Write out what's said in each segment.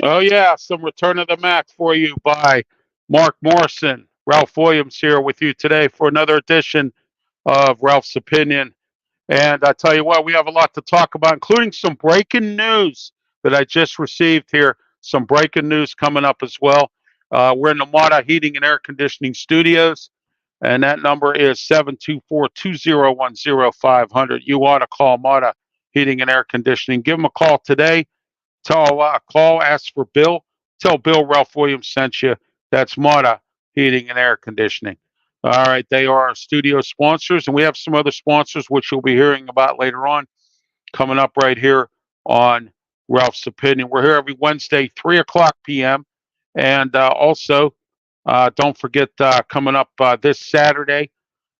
Oh, yeah, some Return of the Mac for you by Mark Morrison. Ralph Williams here with you today for another edition of Ralph's Opinion. And I tell you what, we have a lot to talk about, including some breaking news that I just received here. Some breaking news coming up as well. We're in the Mata Heating and Air Conditioning Studios, and that number is 724-201-0500. You want to call Mata Heating and Air Conditioning. Give them a call today. Call, ask for Bill. Tell Bill Ralph Williams sent you. That's Mata Heating and Air Conditioning. All right, they are our studio sponsors, and we have some other sponsors which you'll be hearing about later on, coming up right here on Ralph's Opinion. We're here every Wednesday, 3 o'clock p.m. And also, don't forget, coming up this Saturday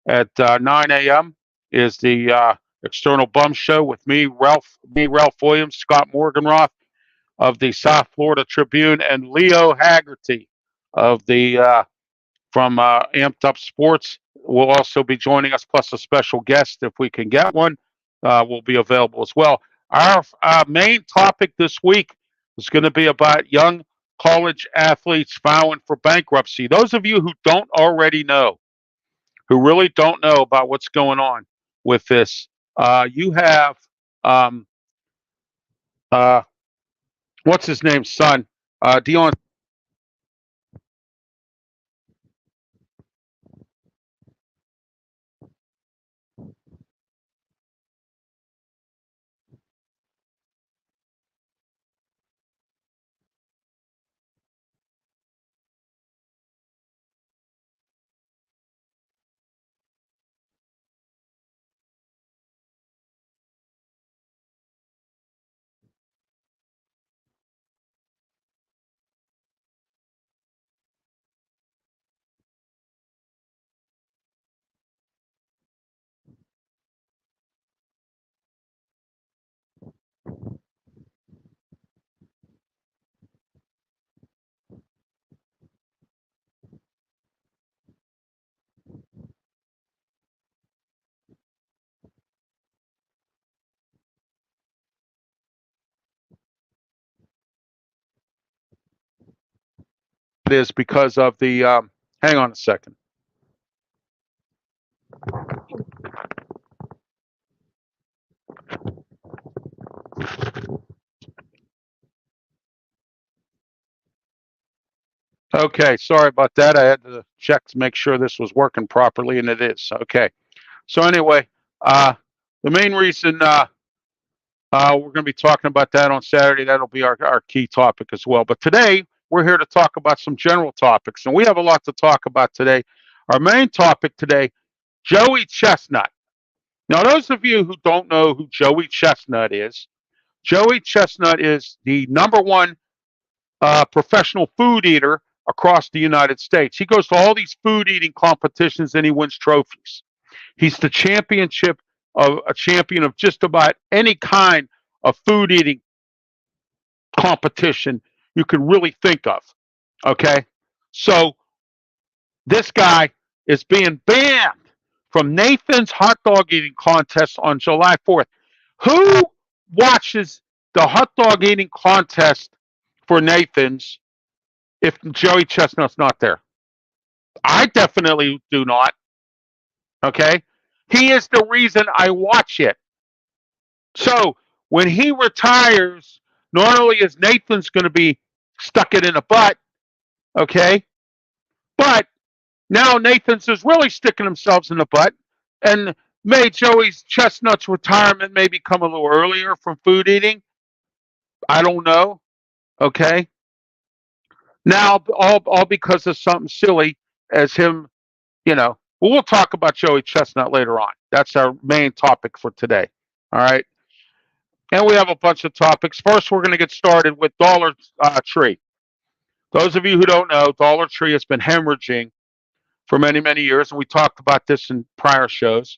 at 9 a.m. is the External Bum Show with Ralph Williams, Scott Morganroth of the South Florida Tribune, and Leo Haggerty of the from Amped Up Sports will also be joining us, plus a special guest if we can get one will be available as well. Our main topic this week is going to be about young college athletes filing for bankruptcy. Those of you who don't already know, who really don't know about what's going on with this, you have um, uh, what's his name, son, Dion. It is because of the. Hang on a second. Okay, sorry about that. I had to check to make sure this was working properly, and it is. Okay. So anyway, the main reason we're going to be talking about that on Saturday, that'll be our key topic as well. But today, we're here to talk about some general topics, and we have a lot to talk about today. Our main topic today, Joey Chestnut. Now, those of you who don't know who Joey Chestnut is, Joey Chestnut is the number one professional food eater across the United States. He goes to all these food eating competitions and he wins trophies. He's the champion of just about any kind of food eating competition you could really think of. Okay, so this guy is being banned from Nathan's hot dog eating contest on July 4th. Who watches the hot dog eating contest for Nathan's if Joey Chestnut's not there? I definitely do not. Okay. He is the reason I watch it. So when he retires, not only is Nathan's going to be stuck it in a butt, okay, but now Nathan's is really sticking themselves in the butt and made Joey's Chestnut's retirement maybe come a little earlier from food eating. I don't know. Okay. Now, all because of something silly as him, well, we'll talk about Joey Chestnut later on. That's our main topic for today. All right. And we have a bunch of topics. First, we're going to get started with Dollar Tree. Those of you who don't know, Dollar Tree has been hemorrhaging for many, many years. And we talked about this in prior shows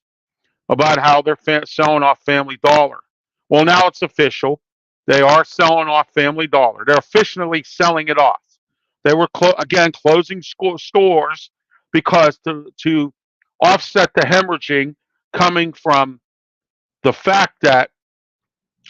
about how they're selling off Family Dollar. Well, now it's official. They are selling off Family Dollar. They're officially selling it off. They were, again, closing stores because to offset the hemorrhaging coming from the fact that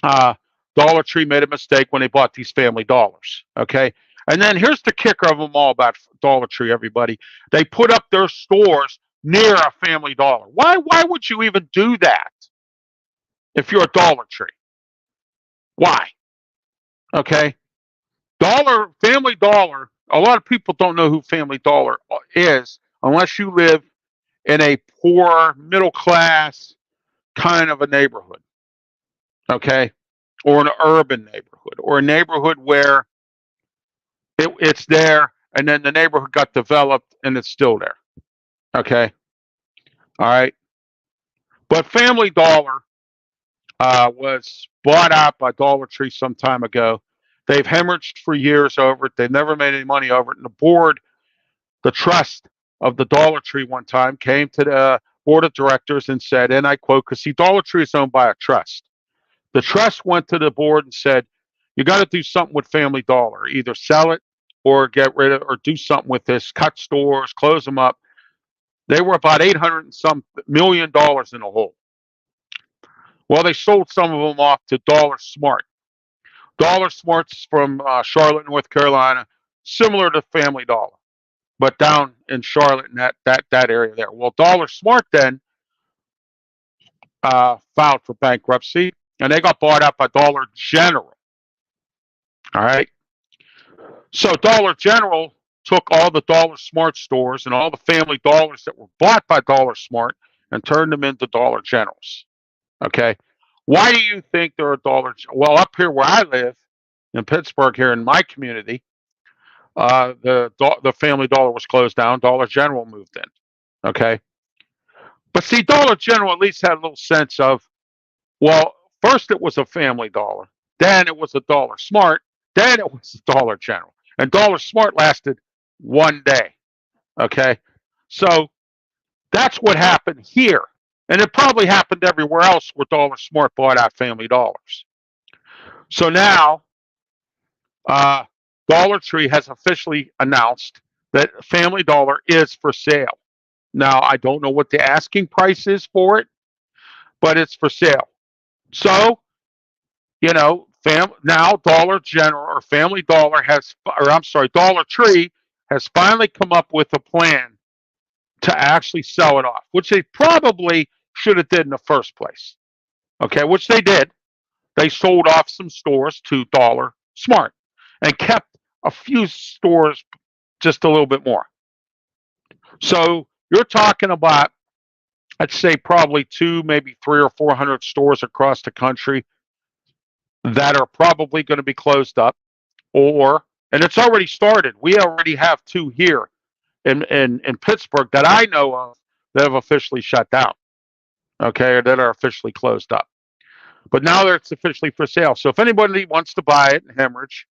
uh, Dollar Tree made a mistake when they bought these Family Dollars. Okay. And then here's the kicker of them all about Dollar Tree, everybody. They put up their stores near a Family Dollar. Why would you even do that if you're a Dollar Tree? Why? Okay. Family Dollar, a lot of people don't know who Family Dollar is unless you live in a poor, middle class kind of a neighborhood. Okay. Or an urban neighborhood, or a neighborhood where it's there and then the neighborhood got developed and it's still there. Okay. All right. But Family Dollar was bought out by Dollar Tree some time ago. They've hemorrhaged for years over it. They never made any money over it. And the board, the trust of the Dollar Tree one time came to the board of directors and said, and I quote, because see, Dollar Tree is owned by a trust. The trust went to the board and said, you got to do something with Family Dollar, either sell it or get rid of, or do something with this, cut stores, close them up. They were about $800 and some million in the hole. Well, they sold some of them off to Dollar Smart. Dollar Smart's from Charlotte, North Carolina, similar to Family Dollar, but down in Charlotte and that area there. Well, Dollar Smart then filed for bankruptcy, and they got bought out by Dollar General. All right. So Dollar General took all the Dollar Smart stores and all the Family Dollars that were bought by Dollar Smart and turned them into Dollar Generals. Okay. Why do you think there are Well, up here where I live in Pittsburgh, here in my community, the Family Dollar was closed down. Dollar General moved in. Okay. But see, Dollar General at least had a little sense of, well, first it was a Family Dollar, then it was a Dollar Smart, then it was a Dollar General. And Dollar Smart lasted one day. Okay. So that's what happened here. And it probably happened everywhere else where Dollar Smart bought out Family Dollars. So now, Dollar Tree has officially announced that Family Dollar is for sale. Now, I don't know what the asking price is for it, but it's for sale. So, now Dollar General or Family Dollar Dollar Tree has finally come up with a plan to actually sell it off, which they probably should have did in the first place. Okay, which they did. They sold off some stores to Dollar Smart and kept a few stores just a little bit more. So you're talking about, I'd say probably 2, maybe 300 or 400 stores across the country that are probably going to be closed up, and it's already started. We already have 2 here in Pittsburgh that I know of that have officially shut down. Okay, or that are officially closed up. But now it's officially for sale. So if anybody wants to buy it and hemorrhage,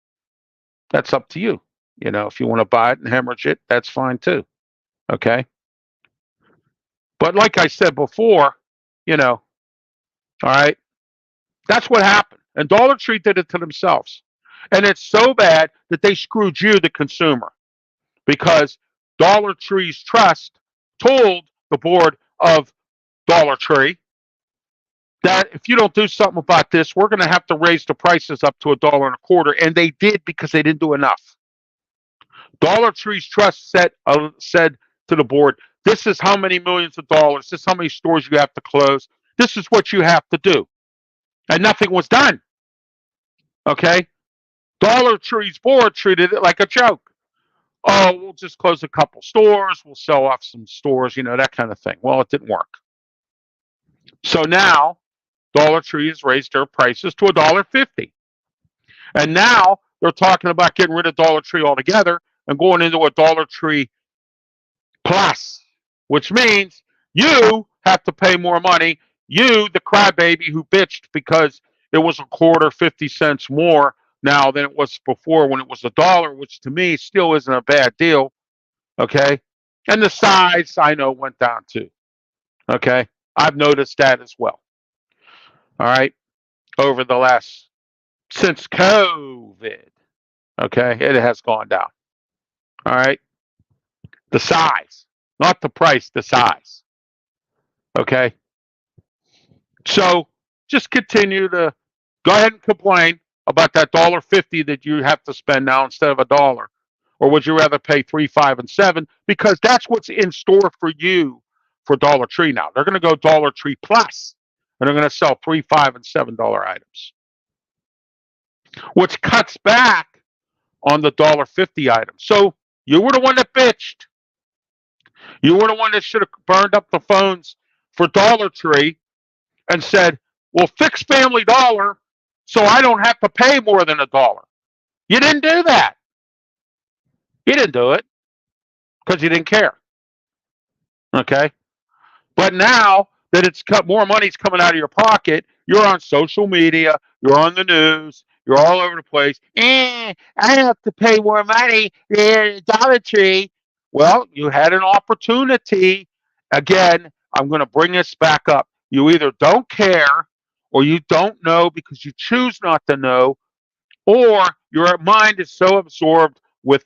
that's up to you. If you want to buy it and hemorrhage it, that's fine too. Okay. But like I said before, all right, that's what happened. And Dollar Tree did it to themselves. And it's so bad that they screwed you, the consumer, because Dollar Tree's trust told the board of Dollar Tree that if you don't do something about this, we're going to have to raise the prices up to $1.25. And they did, because they didn't do enough. Dollar Tree's trust said to the board, this is how many millions of dollars, this is how many stores you have to close, this is what you have to do. And nothing was done. Okay? Dollar Tree's board treated it like a joke. Oh, we'll just close a couple stores, we'll sell off some stores, that kind of thing. Well, it didn't work. So now Dollar Tree has raised their prices to $1.50. And now they're talking about getting rid of Dollar Tree altogether and going into a Dollar Tree Plus, which means you have to pay more money. You, the crybaby who bitched because it was a quarter, 50 cents more now than it was before when it was $1, which to me still isn't a bad deal. Okay. And the size, I know, went down too. Okay. I've noticed that as well. All right. Over the since COVID. Okay. It has gone down. All right. The size, not the price, the size. Okay. So just continue to Go ahead and complain about that $1.50 that you have to spend now instead of $1. Or would you rather pay 3, 5, and 7? Because that's what's in store for you for Dollar Tree now. They're going to go Dollar Tree Plus, and they're going to sell 3, 5, and $7 items, which cuts back on the $1.50 items. So you were the one that bitched. You were the one that should have burned up the phones for Dollar Tree and said, "Well, fix Family Dollar so I don't have to pay more than $1." You didn't do that. You didn't do it because you didn't care. Okay? But now that it's cut, more money's coming out of your pocket, you're on social media, you're on the news, you're all over the place. I have to pay more money than Dollar Tree. Well, you had an opportunity. Again, I'm going to bring this back up. You either don't care or you don't know because you choose not to know, or your mind is so absorbed with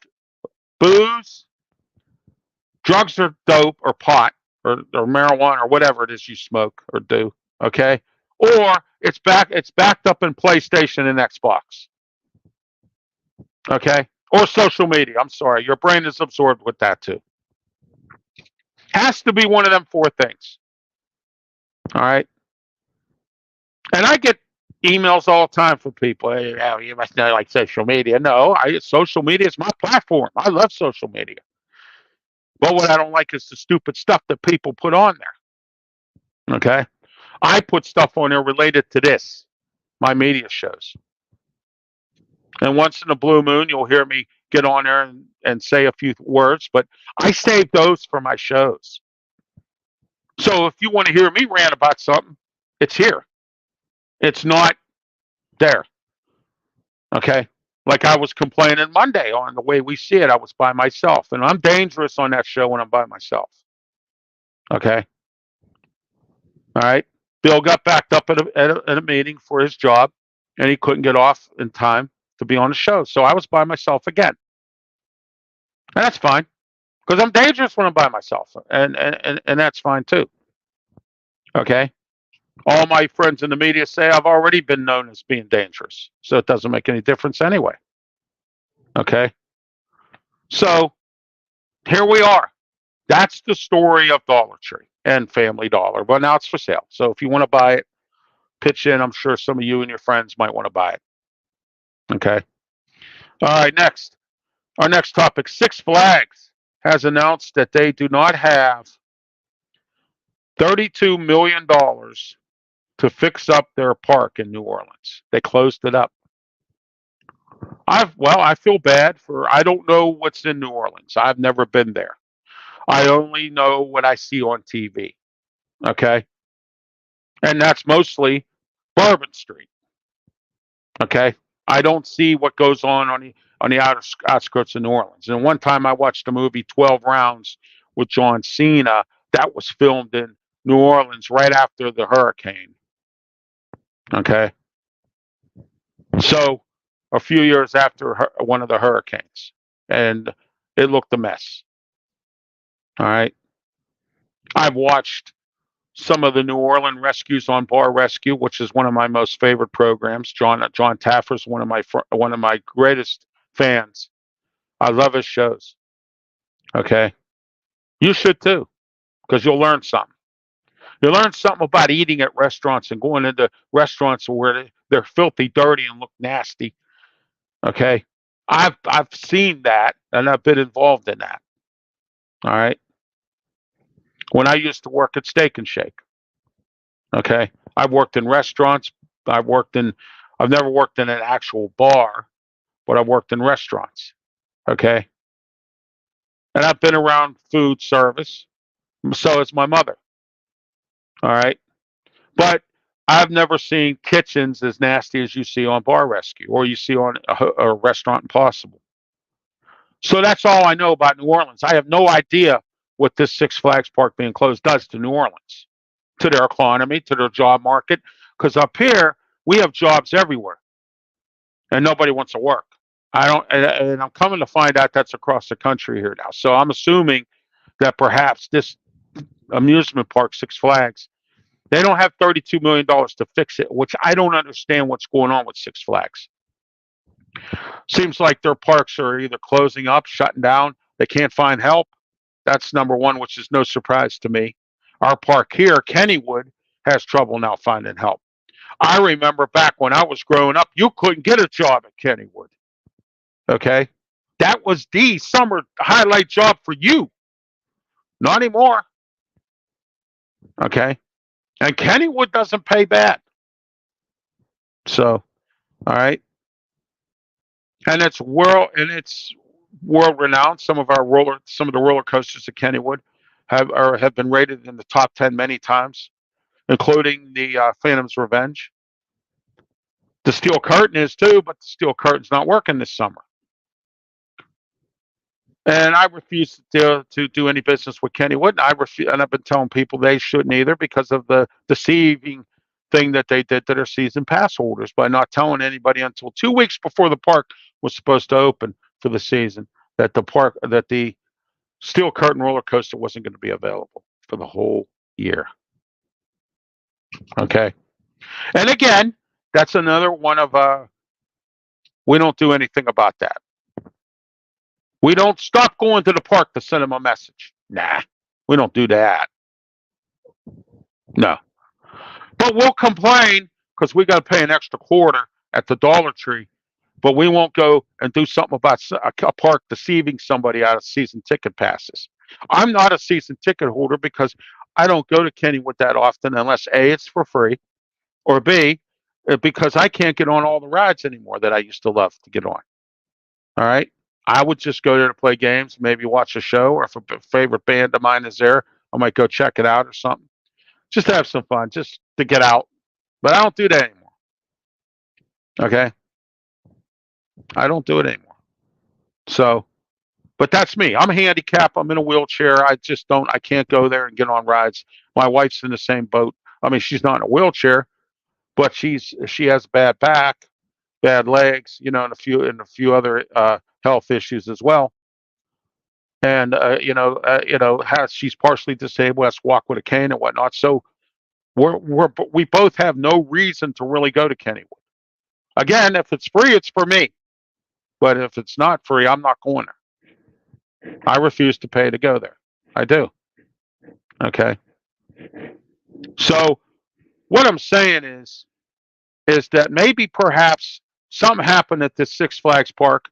booze, drugs or dope or pot or marijuana or whatever it is you smoke or do, okay? Or it's backed up in PlayStation and Xbox, okay? Or social media. I'm sorry, your brain is absorbed with that too. Has to be one of them four things. All right. And I get emails all the time from people. Hey, you must know like social media. No, social media is my platform. I love social media. But what I don't like is the stupid stuff that people put on there. Okay. I put stuff on there related to this, my media shows. And once in a blue moon, you'll hear me get on there and say a few words, but I save those for my shows. So if you want to hear me rant about something, it's here. It's not there. Okay. Like I was complaining Monday on the way we see it. I was by myself, and I'm dangerous on that show when I'm by myself. Okay. All right. Bill got backed up at a meeting for his job, and he couldn't get off in time to be on the show. So I was by myself again. And that's fine because I'm dangerous when I'm by myself, and that's fine too. Okay. All my friends in the media say I've already been known as being dangerous, so it doesn't make any difference anyway. Okay. So here we are. That's the story of Dollar Tree and Family Dollar. But now it's for sale. So if you want to buy it, pitch in. I'm sure some of you and your friends might want to buy it. Okay. All right. Next, our next topic: Six Flags has announced that they do not have $32 million to fix up their park in New Orleans. They closed it up. I feel bad for. I don't know what's in New Orleans. I've never been there. I only know what I see on TV. Okay. And that's mostly Bourbon Street. Okay. I don't see what goes on the outer outskirts of New Orleans. And one time I watched the movie 12 Rounds with John Cena. That was filmed in New Orleans right after the hurricane. Okay. So a few years after one of the hurricanes, and it looked a mess. All right. I've watched some of the New Orleans rescues on Bar Rescue, which is one of my most favorite programs. John Taffer's one of my greatest fans. I love his shows. Okay. You should too, because you'll learn something. You'll learn something about eating at restaurants and going into restaurants where they're filthy, dirty, and look nasty. Okay. I've seen that, and I've been involved in that. All right. When I used to work at Steak and Shake. Okay. I've worked in restaurants. I've never worked in an actual bar, but I've worked in restaurants. Okay. And I've been around food service. So has my mother. All right. But I've never seen kitchens as nasty as you see on Bar Rescue or you see on a Restaurant Impossible. So that's all I know about New Orleans. I have no idea what this Six Flags Park being closed does to New Orleans, to their economy, to their job market. Because up here, we have jobs everywhere, and nobody wants to work. And I'm coming to find out that's across the country here now. So I'm assuming that perhaps this amusement park, Six Flags, They don't have $32 million to fix it, which I don't understand what's going on with Six Flags. Seems like their parks are either closing up, shutting down. They can't find help. That's number one, which is no surprise to me. Our park here, Kennywood, has trouble now finding help. I remember back when I was growing up, you couldn't get a job at Kennywood. Okay? That was the summer highlight job for you. Not anymore. Okay? And Kennywood doesn't pay bad. So, all right. And it's world renowned. Some of the roller coasters at Kennywood have been rated in the top 10 many times, including the Phantom's Revenge. The Steel Curtain is too, but the Steel Curtain's not working this summer. And I refuse to do any business with Kennywood. And I've been telling people they shouldn't either because of the deceiving thing that they did to their season pass holders by not telling anybody until 2 weeks before the park was supposed to open for the season that the Steel Curtain roller coaster wasn't going to be available for the whole year. Okay. And again, that's another one of we don't do anything about that. We don't stop going to the park to send them a message. Nah, we don't do that. No. But we'll complain because we got to pay an extra quarter at the Dollar Tree, but we won't go and do something about a park deceiving somebody out of season ticket passes. I'm not a season ticket holder because I don't go to Kennywood that often unless A, it's for free, or B, because I can't get on all the rides anymore that I used to love to get on. All right? I would just go there to play games, maybe watch a show, or if a favorite band of mine is there, I might go check it out or something. Just to have some fun, just to get out. But I don't do that anymore. Okay? I don't do it anymore. So, but that's me. I'm handicapped. I'm in a wheelchair. I can't go there and get on rides. My wife's in the same boat. I mean, she's not in a wheelchair, but she has a bad back, bad legs, and a few other health issues as well. And she's partially disabled, has to walk with a cane and whatnot. So we both have no reason to really go to Kennywood. Again, if it's free, it's for me. But if it's not free, I'm not going there. I refuse to pay to go there. I do. Okay. So what I'm saying is that maybe perhaps something happened at this Six Flags park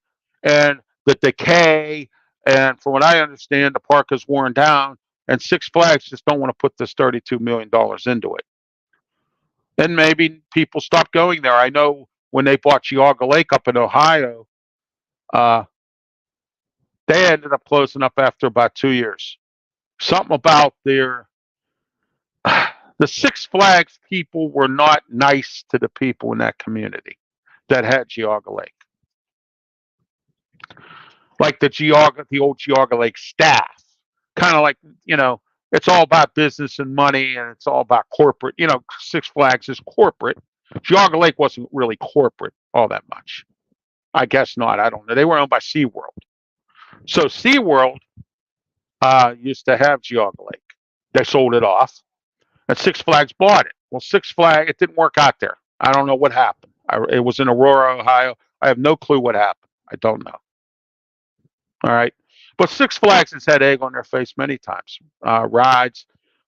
and the decay, and from what I understand, the park is worn down, and Six Flags just don't want to put this $32 million into it. And maybe people stop going there. I know when they bought Geauga Lake up in Ohio, they ended up closing up after about 2 years. Something about the Six Flags people were not nice to the people in that community that had Geauga Lake. Like the old Geauga Lake staff. Kind of like, it's all about business and money and it's all about corporate. Six Flags is corporate. Geauga Lake wasn't really corporate all that much. I guess not. I don't know. They were owned by SeaWorld. So SeaWorld used to have Geauga Lake. They sold it off. And Six Flags bought it. Well, Six Flags, it didn't work out there. I don't know what happened. It was in Aurora, Ohio. I have no clue what happened. I don't know. All right. But Six Flags has had egg on their face many times. Rides,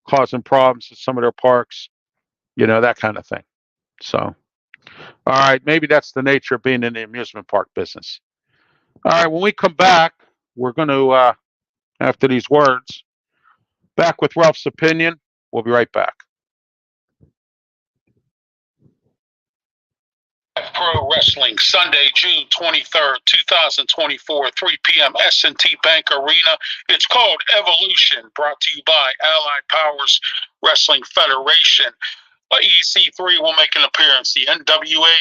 causing problems at some of their parks, that kind of thing. So, all right. Maybe that's the nature of being in the amusement park business. All right. When we come back, we're going to, after these words, back with Ralph's opinion. We'll be right back. Pro Wrestling, Sunday, June 23rd, 2024, 3 p.m., S&T Bank Arena. It's called Evolution, brought to you by Allied Powers Wrestling Federation. EC3 will make an appearance, the NWA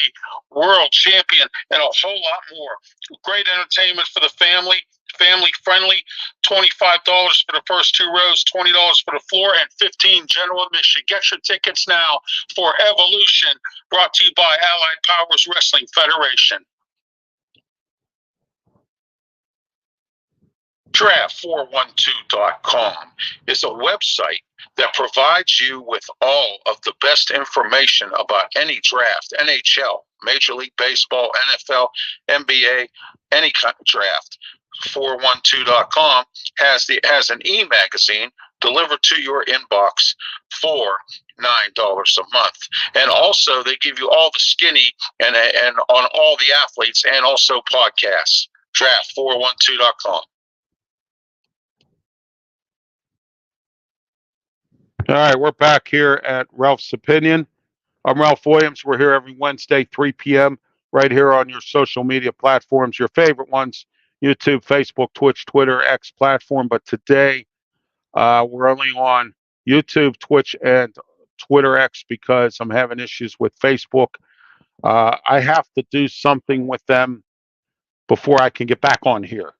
World Champion, and a whole lot more. Great entertainment for the family. Family friendly, $25 for the first 2 rows, $20 for the floor, and $15 general admission. Get your tickets now for Evolution, brought to you by Allied Powers Wrestling Federation. Draft412.com is a website that provides you with all of the best information about any draft, NHL, Major League Baseball, NFL, NBA, any kind of draft. 412.com has an e-magazine delivered to your inbox for $9 a month. And also they give you all the skinny and on all the athletes and also podcasts. Draft412.com. All right, we're back here at Ralph's Opinion. I'm Ralph Williams. We're here every Wednesday, 3 p.m., right here on your social media platforms, your favorite ones, YouTube, Facebook, Twitch, Twitter, X platform. But today, we're only on YouTube, Twitch, and Twitter X because I'm having issues with Facebook. I have to do something with them before I can get back on here.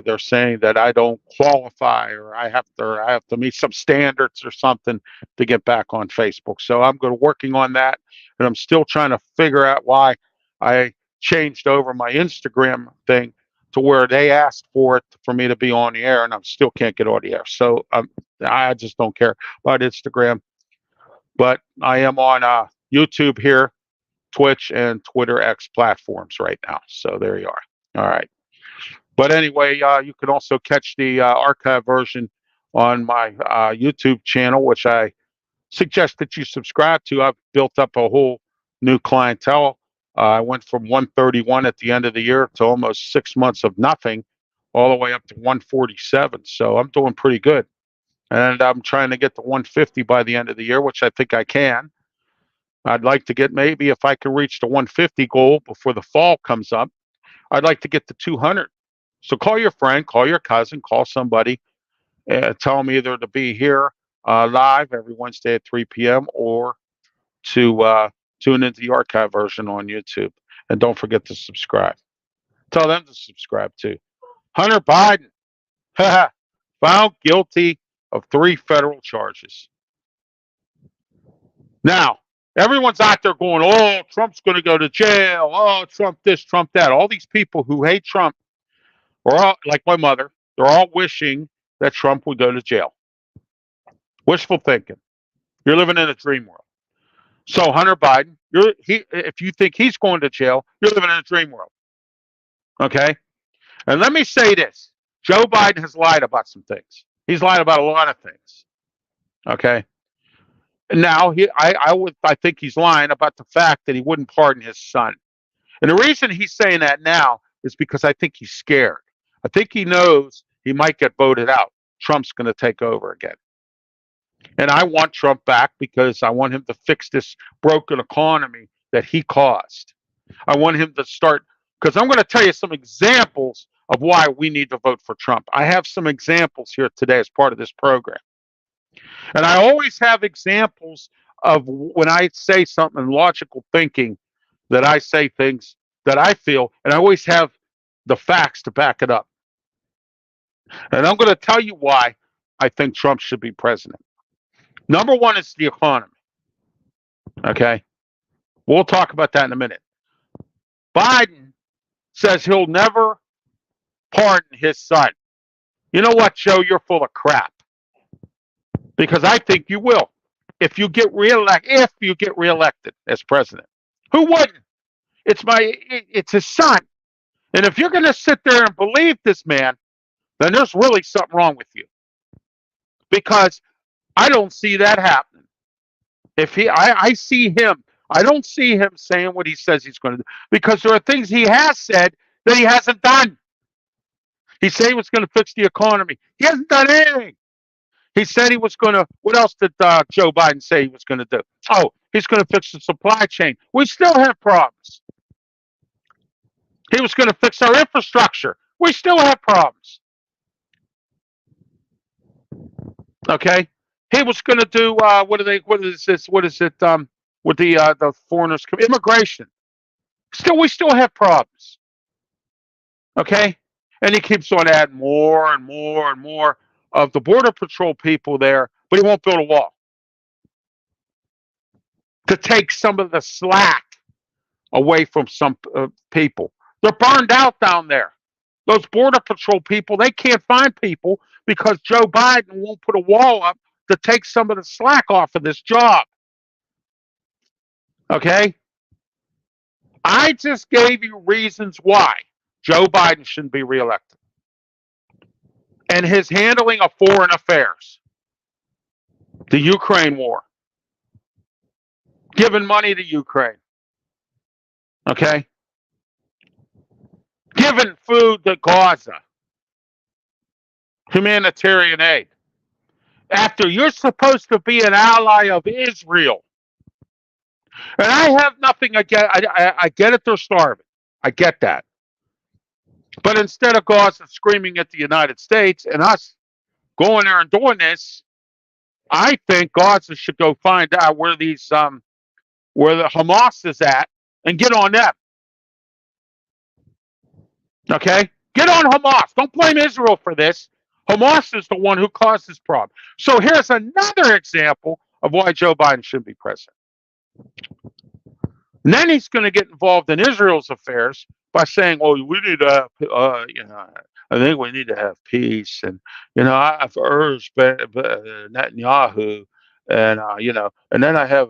They're saying that I don't qualify, or I have to meet some standards or something to get back on Facebook. So I'm working on that, and I'm still trying to figure out why I changed over my Instagram thing to where they asked for it for me to be on the air, and I still can't get on the air. So I just don't care about Instagram, but I am on YouTube here, Twitch, and Twitter X platforms right now. So there you are. All right. But anyway, you can also catch the archive version on my YouTube channel, which I suggest that you subscribe to. I've built up a whole new clientele. I went from 131 at the end of the year to almost 6 months of nothing, all the way up to 147. So I'm doing pretty good. And I'm trying to get to 150 by the end of the year, which I think I can. I'd like to get, maybe if I can reach the 150 goal before the fall comes up, I'd like to get to 200. So call your friend, call your cousin, call somebody, tell them either to be here live every Wednesday at 3 p.m. or to tune into the archive version on YouTube. And don't forget to subscribe. Tell them to subscribe too. Hunter Biden, found guilty of 3 federal charges. Now, everyone's out there going, oh, Trump's going to go to jail. Oh, Trump this, Trump that. All these people who hate Trump are all, like my mother, they're all wishing that Trump would go to jail. Wishful thinking. You're living in a dream world. So Hunter Biden, if you think he's going to jail, you're living in a dream world. Okay? And let me say this. Joe Biden has lied about some things. He's lied about a lot of things. Okay? And now I think he's lying about the fact that he wouldn't pardon his son. And the reason he's saying that now is because I think he's scared. I think he knows he might get voted out. Trump's going to take over again. And I want Trump back because I want him to fix this broken economy that he caused. I want him to start, because I'm going to tell you some examples of why we need to vote for Trump. I have some examples here today as part of this program. And I always have examples of when I say something in logical thinking, that I say things that I feel, and I always have the facts to back it up. And I'm going to tell you why I think Trump should be president. Number one is the economy. Okay? We'll talk about that in a minute. Biden says he'll never pardon his son. You know what, Joe? You're full of crap. Because I think you will. If you get reelected as president. Who wouldn't? It's his son. And if you're going to sit there and believe this man, then there's really something wrong with you. Because I don't see that happening. I see him. I don't see him saying what he says he's going to do. Because there are things he has said that he hasn't done. He said he was going to fix the economy. He hasn't done anything. He said he was going to, what else did Joe Biden say he was going to do? Oh, he's going to fix the supply chain. We still have problems. He was going to fix our infrastructure. We still have problems. Okay? He was going to do, what is it, with the foreigners, immigration. We still have problems. Okay? And he keeps on adding more and more and more of the Border Patrol people there, but he won't build a wall to take some of the slack away from some people. They're burned out down there. Those Border Patrol people, they can't find people because Joe Biden won't put a wall up to take some of the slack off of this job. Okay? I just gave you reasons why Joe Biden shouldn't be reelected. And his handling of foreign affairs, the Ukraine war, giving money to Ukraine, okay? Giving food to Gaza, humanitarian aid. After you're supposed to be an ally of Israel. And I have nothing against, I get it, they're starving. I get that. But instead of Gaza screaming at the United States and us going there and doing this, I think Gaza should go find out where these where the Hamas is at and get on them. Okay? Get on Hamas. Don't blame Israel for this. Hamas is the one who caused this problem. So here's another example of why Joe Biden shouldn't be president. And then he's going to get involved in Israel's affairs by saying, "Oh, we need to, I think we need to have peace." And I've urged Netanyahu, and and then I have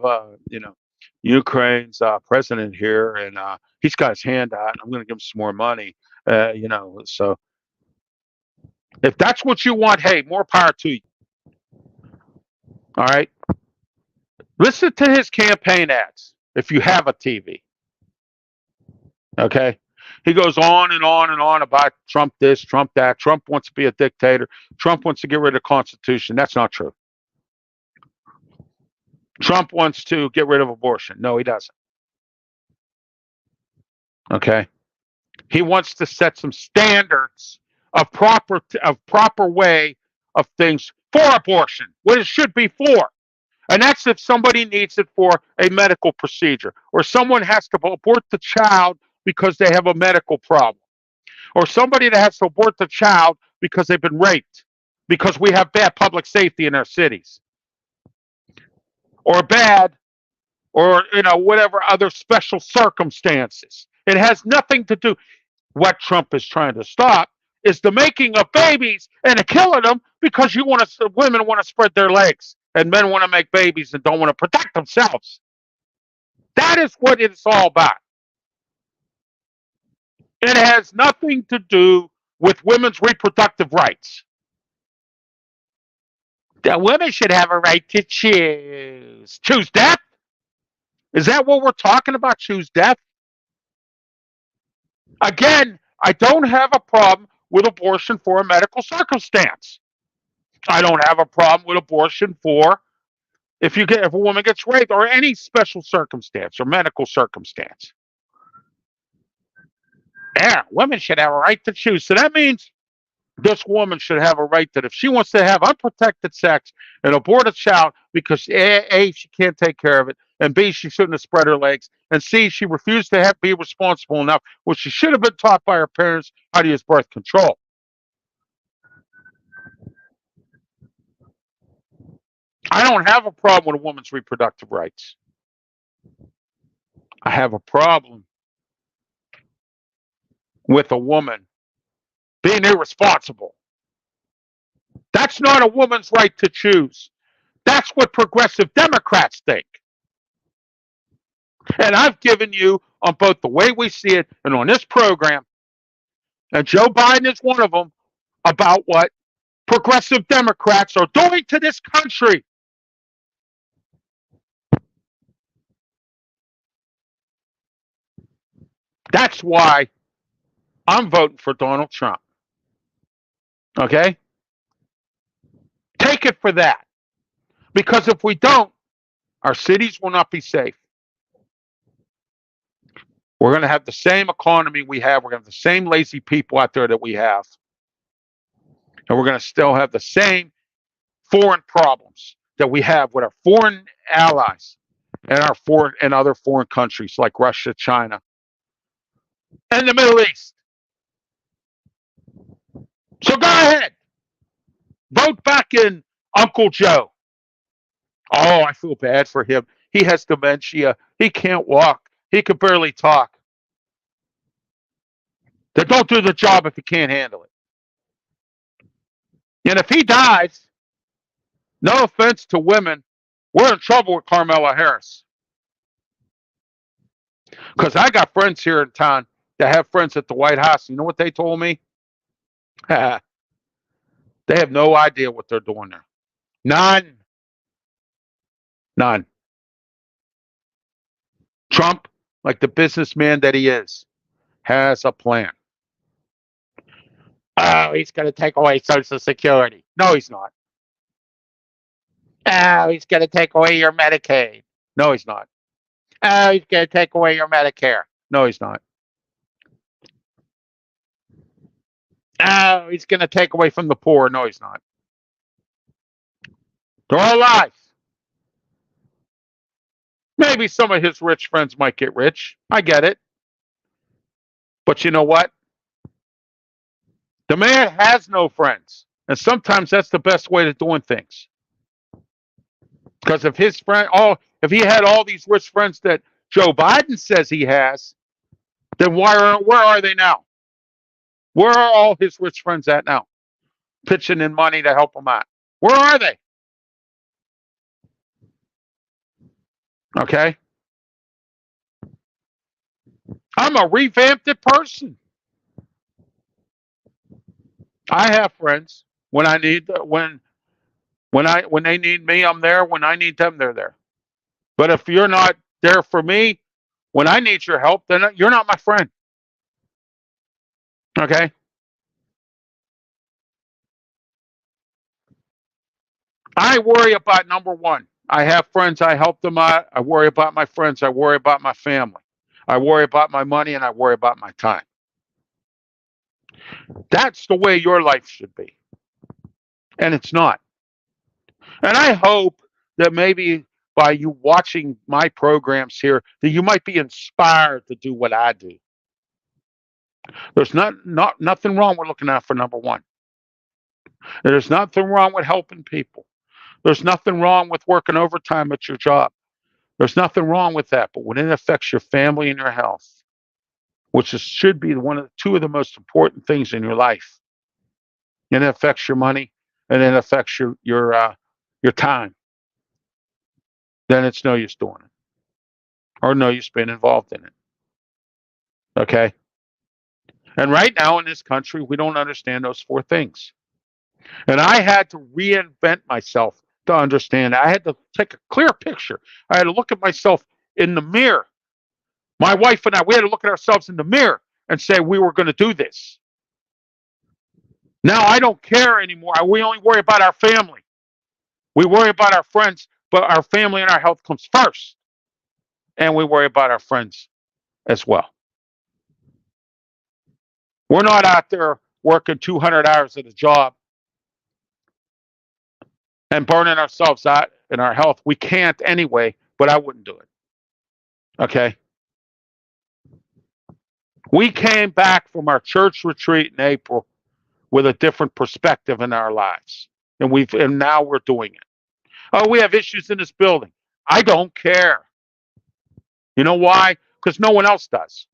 Ukraine's president here, and he's got his hand out. And I'm going to give him some more money. So if that's what you want, hey, more power to you. All right. Listen to his campaign ads if you have a TV. Okay. He goes on and on and on about Trump this, Trump that. Trump wants to be a dictator. Trump wants to get rid of the Constitution. That's not true. Trump wants to get rid of abortion. No, he doesn't. Okay. He wants to set some standards of proper way of things for abortion, what it should be for. And that's if somebody needs it for a medical procedure, or someone has to abort the child because they have a medical problem, or somebody that has to abort the child because they've been raped, because we have bad public safety in our cities, or whatever other special circumstances. It has nothing to do. What Trump is trying to stop is the making of babies and the killing them because women want to spread their legs and men want to make babies and don't want to protect themselves. That is what it's all about. It has nothing to do with women's reproductive rights. That women should have a right to choose. Choose death? Is that what we're talking about? Choose death? Again, I don't have a problem with abortion for a medical circumstance. I don't have a problem with abortion for if a woman gets raped or any special circumstance or medical circumstance. Yeah, women should have a right to choose. So that means this woman should have a right that if she wants to have unprotected sex and abort a child because A, she can't take care of it, and B, she shouldn't have spread her legs, and C, she refused to be responsible enough, which she should have been taught by her parents how to use birth control. I don't have a problem with a woman's reproductive rights. I have a problem with a woman being irresponsible. That's not a woman's right to choose. That's what progressive Democrats think. And I've given you on both the way we see it and on this program, and Joe Biden is one of them, about what progressive Democrats are doing to this country. That's why I'm voting for Donald Trump. Okay? Take it for that. Because if we don't, our cities will not be safe. We're going to have the same economy we have. We're going to have the same lazy people out there that we have. And we're going to still have the same foreign problems that we have with our foreign allies and other foreign countries like Russia, China, and the Middle East. So go ahead. Vote back in Uncle Joe. Oh, I feel bad for him. He has dementia. He can't walk. He can barely talk. Then don't do the job if you can't handle it. And if he dies, no offense to women, we're in trouble with Carmela Harris. Because I got friends here in town that have friends at the White House. You know what they told me? They have no idea what they're doing there. None. None. Trump, like the businessman that he is, has a plan. Oh, he's going to take away Social Security. No, he's not. Oh, he's going to take away your Medicaid. No, he's not. Oh, he's going to take away your Medicare. No, he's not. Oh, he's going to take away from the poor. No, he's not. They're all lies. Maybe some of his rich friends might get rich. I get it. But you know what? The man has no friends. And sometimes that's the best way of doing things. Because if if he had all these rich friends that Joe Biden says he has, then where are they now? Where are all his rich friends at now? Pitching in money to help him out. Where are they? Okay. I'm a revamped person. I have friends. When I need when they need me, I'm there. When I need them, they're there. But if you're not there for me when I need your help, then you're not my friend. Okay? I worry about number one. I have friends, I help them out. I worry about my friends, I worry about my family. I worry about my money, and I worry about my time. That's the way your life should be. And it's not. And I hope that maybe by you watching my programs here, that you might be inspired to do what I do. There's nothing wrong with looking out for number one. There's nothing wrong with helping people. There's nothing wrong with working overtime at your job. There's nothing wrong with that. But when it affects your family and your health, should be two of the most important things in your life, and it affects your money, and it affects your time, then it's no use doing it, or no use being involved in it. Okay? And right now in this country, we don't understand those four things. And I had to reinvent myself to understand. I had to take a clear picture. I had to look at myself in the mirror. My wife and I, we had to look at ourselves in the mirror and say we were going to do this. Now I don't care anymore. We only worry about our family. We worry about our friends, but our family and our health comes first. And we worry about our friends as well. We're not out there working 200 hours at a job and burning ourselves out in our health. We can't anyway, but I wouldn't do it. Okay? We came back from our church retreat in April with a different perspective in our lives. And now we're doing it. Oh, we have issues in this building. I don't care. You know why? Because no one else does.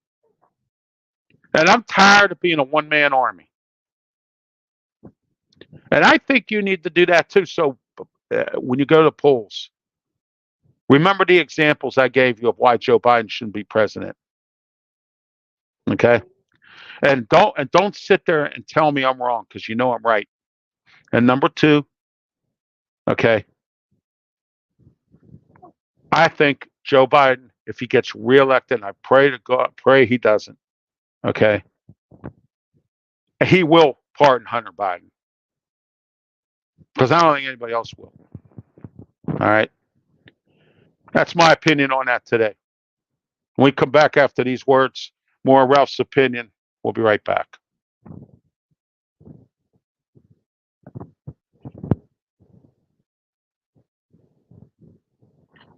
And I'm tired of being a one-man army. And I think you need to do that too. So when you go to polls, remember the examples I gave you of why Joe Biden shouldn't be president. Okay? And don't sit there and tell me I'm wrong, because you know I'm right. And number two, okay, I think Joe Biden, if he gets reelected, and I pray to God, pray he doesn't, okay, he will pardon Hunter Biden, because I don't think anybody else will. All right? That's my opinion on that today. When we come back after these words, more Ralph's opinion. We'll be right back.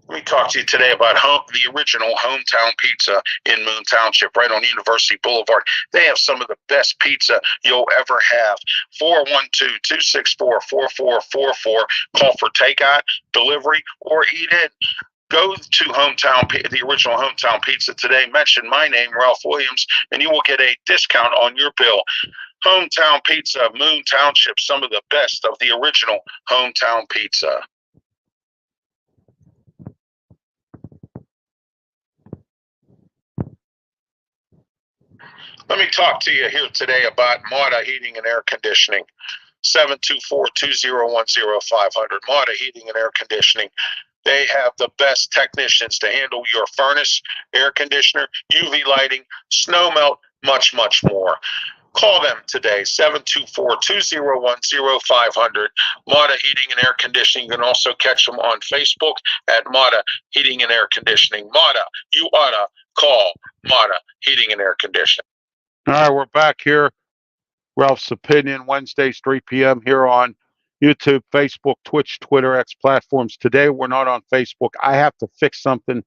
Let me talk to you today about the original Hometown Pizza in Moon Township, right on University Boulevard. They have some of the best pizza you'll ever have. 412-264-4444. Call for takeout, delivery, or eat in. Go to the original Hometown Pizza today. Mention my name, Ralph Williams, and you will get a discount on your bill. Hometown Pizza, Moon Township, some of the best of the original Hometown Pizza. Let me talk to you here today about Marta Heating and Air Conditioning. 724-201-0500. Marta Heating and Air Conditioning. They have the best technicians to handle your furnace, air conditioner, UV lighting, snow melt, much, much more. Call them today, 724-201-0500. Marta Heating and Air Conditioning. You can also catch them on Facebook at Marta Heating and Air Conditioning. Marta, you ought to call Marta Heating and Air Conditioning. All right, we're back here. Ralph's Opinion, Wednesdays, 3 p.m. here on YouTube, Facebook, Twitch, Twitter, X platforms. Today, we're not on Facebook. I have to fix something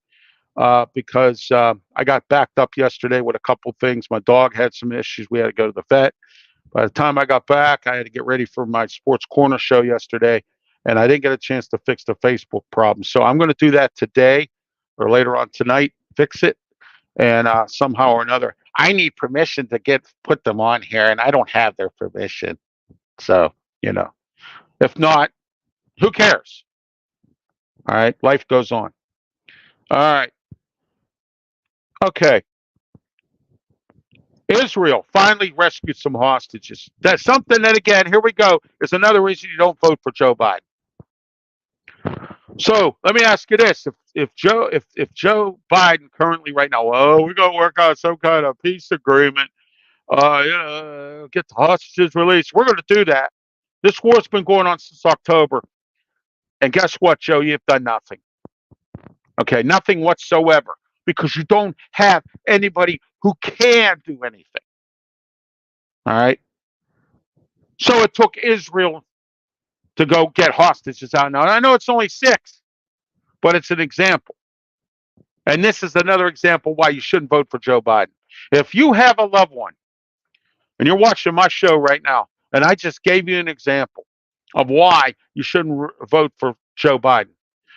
because I got backed up yesterday with a couple things. My dog had some issues. We had to go to the vet. By the time I got back, I had to get ready for my Sports Corner show yesterday, and I didn't get a chance to fix the Facebook problem. So I'm going to do that today or later on tonight, fix it, and somehow or another. I need permission to put them on here, and I don't have their permission. So, if not, who cares? All right, life goes on. All right. Okay. Israel finally rescued some hostages. That's something that, again, here we go, is another reason you don't vote for Joe Biden. So let me ask you this: if Joe Biden currently right now, we're gonna work out some kind of peace agreement, get the hostages released. We're gonna do that. This war's been going on since October, and guess what, Joe? You've done nothing. Okay, nothing whatsoever, because you don't have anybody who can do anything. All right. So it took Israel to go get hostages out now. And I know it's only 6, but it's an example. And this is another example why you shouldn't vote for Joe Biden. If you have a loved one and you're watching my show right now, and I just gave you an example of why you shouldn't vote for Joe Biden,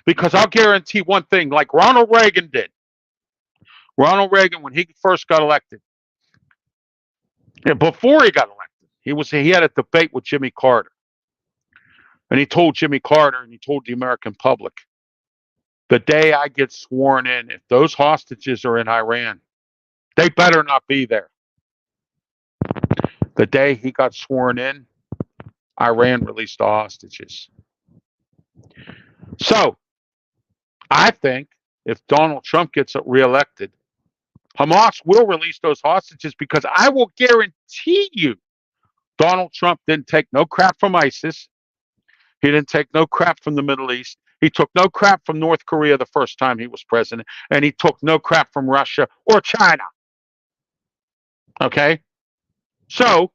because I'll guarantee one thing, like Ronald Reagan did. Ronald Reagan, when he first got elected, before he got elected, he had a debate with Jimmy Carter. And he told Jimmy Carter and he told the American public, the day I get sworn in, if those hostages are in Iran, they better not be there. The day he got sworn in, Iran released the hostages. So I think if Donald Trump gets reelected, Hamas will release those hostages, because I will guarantee you Donald Trump didn't take no crap from ISIS. He didn't take no crap from the Middle East. He took no crap from North Korea the first time he was president, and he took no crap from Russia or China. Okay? So,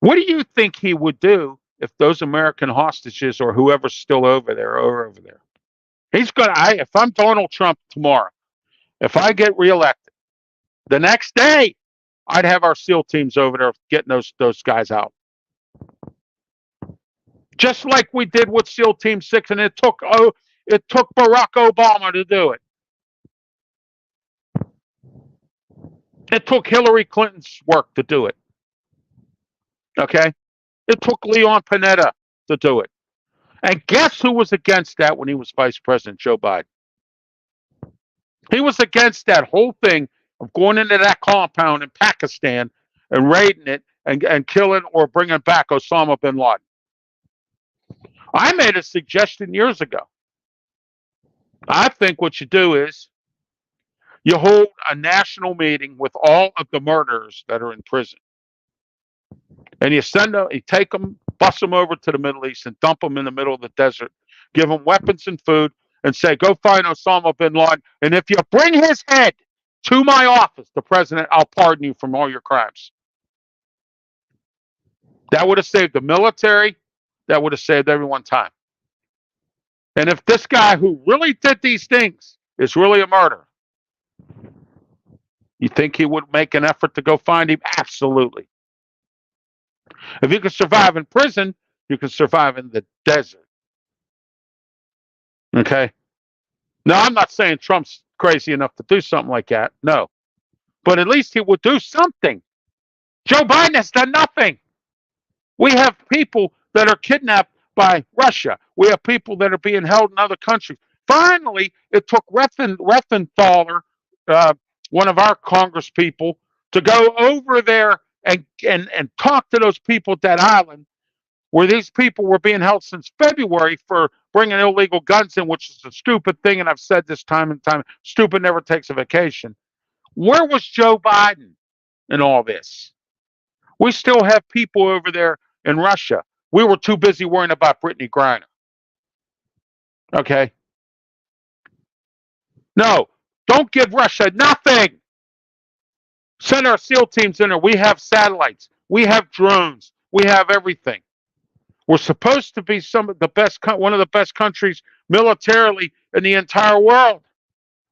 what do you think he would do if those American hostages or whoever's still over there are over there? He's going to, if I'm Donald Trump tomorrow, if I get reelected, the next day, I'd have our SEAL teams over there getting those guys out. Just like we did with SEAL Team 6, and it took Barack Obama to do it. It took Hillary Clinton's work to do it. Okay? It took Leon Panetta to do it. And guess who was against that when he was vice president? Joe Biden. He was against that whole thing of going into that compound in Pakistan and raiding it and killing or bringing back Osama bin Laden. I made a suggestion years ago. I think what you do is you hold a national meeting with all of the murderers that are in prison. And you take them, bus them over to the Middle East and dump them in the middle of the desert, give them weapons and food, and say, go find Osama bin Laden. And if you bring his head to my office, the president, I'll pardon you from all your crimes. That would have saved the military. That would have saved everyone time. And if this guy who really did these things is really a murderer, you think he would make an effort to go find him? Absolutely. If you can survive in prison, you can survive in the desert. Okay. Now, I'm not saying Trump's crazy enough to do something like that. No. But at least he would do something. Joe Biden has done nothing. We have people that are kidnapped by Russia. We have people that are being held in other countries. Finally, it took Reffenthaler, uh, one of our Congress people, to go over there and talk to those people at that island where these people were being held since February for bringing illegal guns in, which is a stupid thing. And I've said this time and time, stupid never takes a vacation. Where was Joe Biden in all this? We still have people over there in Russia. We were too busy worrying about Brittany Griner. Okay? No, don't give Russia nothing. Send our SEAL teams in there. We have satellites. We have drones. We have everything. We're supposed to be some of the best, one of the best countries militarily in the entire world.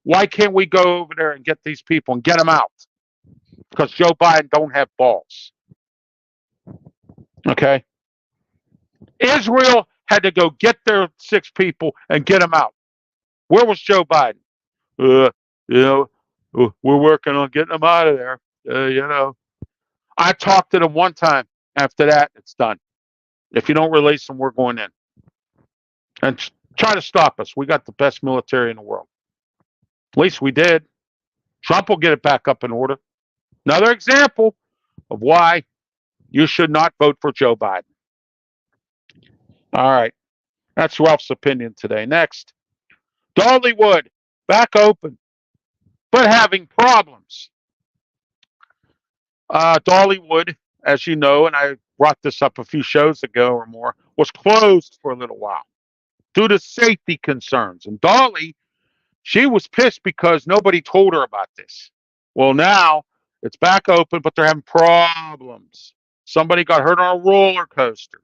Why can't we go over there and get these people and get them out? Because Joe Biden don't have balls. Okay? Israel had to go get their 6 people and get them out. Where was Joe Biden? You know, we're working on getting them out of there. I talked to them one time. After that, it's done. If you don't release them, we're going in. And try to stop us. We got the best military in the world. At least we did. Trump will get it back up in order. Another example of why you should not vote for Joe Biden. All right. That's Ralph's opinion today. Next, Dollywood, back open, but having problems. Dollywood, as you know, and I brought this up a few shows ago or more, was closed for a little while due to safety concerns. And Dolly, she was pissed because nobody told her about this. Well, now it's back open, but they're having problems. Somebody got hurt on a roller coaster.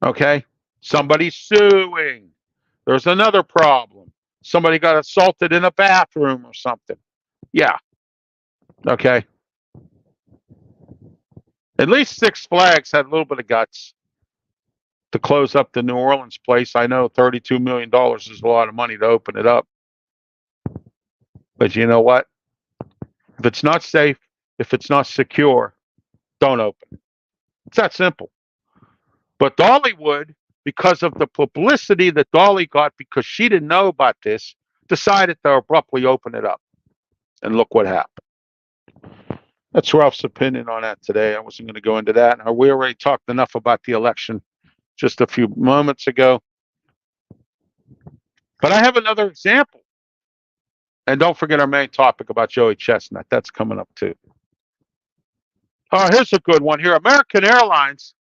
Okay? Somebody's suing. There's another problem. Somebody got assaulted in a bathroom or something. Yeah. Okay. At least Six Flags had a little bit of guts to close up the New Orleans place. I know $32 million is a lot of money to open it up. But you know what? If it's not safe, if it's not secure, don't open it. It's that simple. But Dollywood, because of the publicity that Dolly got because she didn't know about this, decided to abruptly open it up. And look what happened. That's Ralph's opinion on that today. I wasn't going to go into that. We already talked enough about the election just a few moments ago. But I have another example. And don't forget our main topic about Joey Chestnut. That's coming up too. Here's a good one here. American Airlines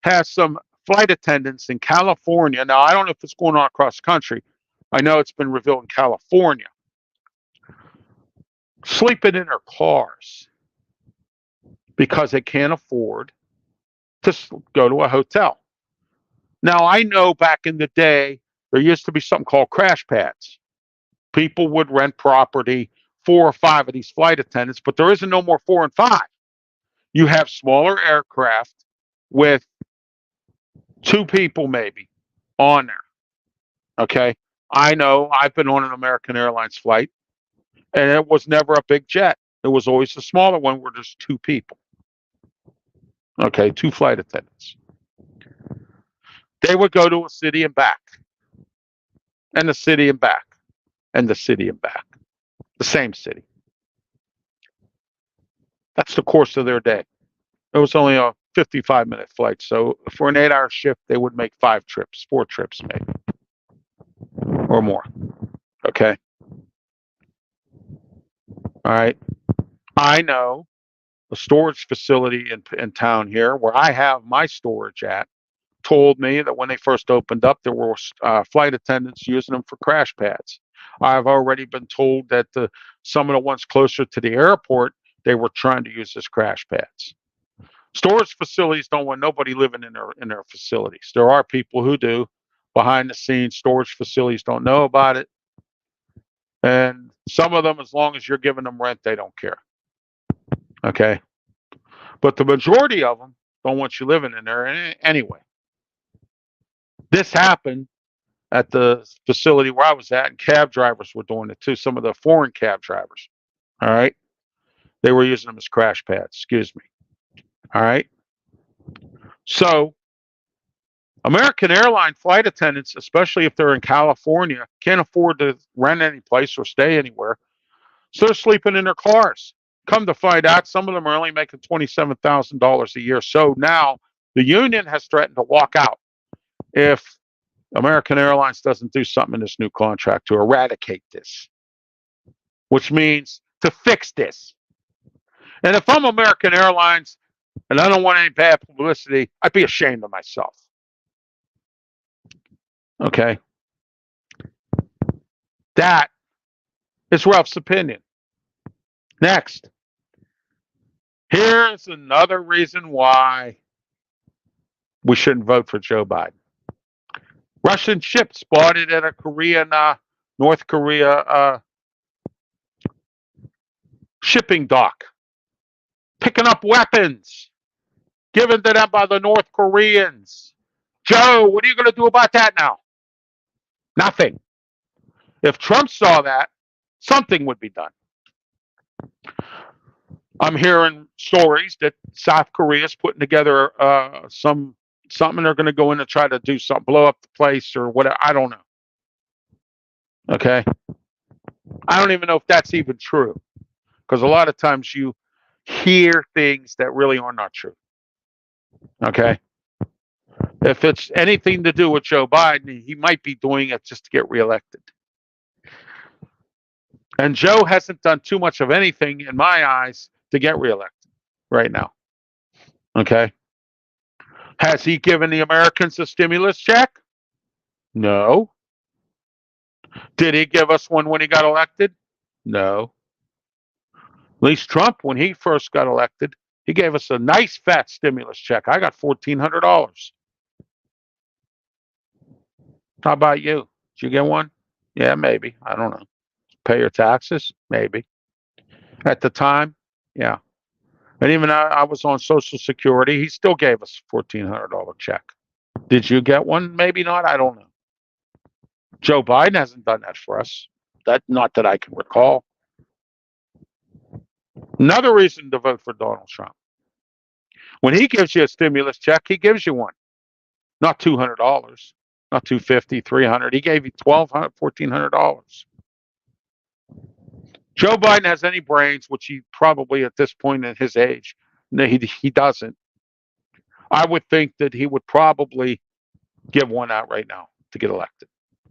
has some flight attendants in California. Now, I don't know if it's going on across the country. I know it's been revealed in California. Sleeping in their cars because they can't afford to go to a hotel. Now, I know back in the day, there used to be something called crash pads. People would rent property, 4 or 5 of these flight attendants, but there isn't no more 4 and 5. You have smaller aircraft with 2 people maybe on there. Okay? I know I've been on an American Airlines flight, and it was never a big jet. It was always a smaller one where there's 2 people. Okay, 2 flight attendants. They would go to a city and back, and the city and back, and the city and back. The same city. That's the course of their day. It was only a 55-minute flight. So for an 8-hour shift, they would make 5 trips, 4 trips maybe, or more. Okay. All right. I know a storage facility in town here where I have my storage at told me that when they first opened up, there were flight attendants using them for crash pads. I've already been told that some of the ones closer to the airport, they were trying to use as crash pads. Storage facilities don't want nobody living in their facilities. There are people who do. Behind the scenes, storage facilities don't know about it. And some of them, as long as you're giving them rent, they don't care. Okay? But the majority of them don't want you living in there anyway. This happened at the facility where I was at, and cab drivers were doing it too. Some of the foreign cab drivers. All right. They were using them as crash pads. Excuse me. All right. So, American airline flight attendants, especially if they're in California, can't afford to rent any place or stay anywhere. So they're sleeping in their cars. Come to find out, some of them are only making $27,000 a year. So now the union has threatened to walk out if American Airlines doesn't do something in this new contract to eradicate this, which means to fix this. And if I'm American Airlines and I don't want any bad publicity, I'd be ashamed of myself. Okay. That is Ralph's opinion. Next. Here's another reason why we shouldn't vote for Joe Biden. Russian ship spotted at a North Korea shipping dock, picking up weapons given to them by the North Koreans. Joe, what are you going to do about that now? Nothing. If Trump saw that, something would be done. I'm hearing stories that South Korea is putting together something. They're going to go in and try to do something, blow up the place or whatever. I don't know. Okay. I don't even know if that's even true, because a lot of times you hear things that really are not true. Okay. If it's anything to do with Joe Biden, he might be doing it just to get reelected. And Joe hasn't done too much of anything, in my eyes, to get reelected right now. Okay. Has he given the Americans a stimulus check? No. Did he give us one when he got elected? No. At least Trump, when he first got elected, he gave us a nice fat stimulus check. I got $1,400. How about you? Did you get one? Yeah, maybe. I don't know. Pay your taxes? Maybe. At the time, yeah. And even I was on Social Security. He still gave us a $1,400 check. Did you get one? Maybe not. I don't know. Joe Biden hasn't done that for us. Not that I can recall. Another reason to vote for Donald Trump. When he gives you a stimulus check, he gives you one. Not $200, not $250, $300. He gave you $1,200, $1,400. Joe Biden has any brains, which he probably at this point in his age, he doesn't. I would think that he would probably give one out right now to get elected.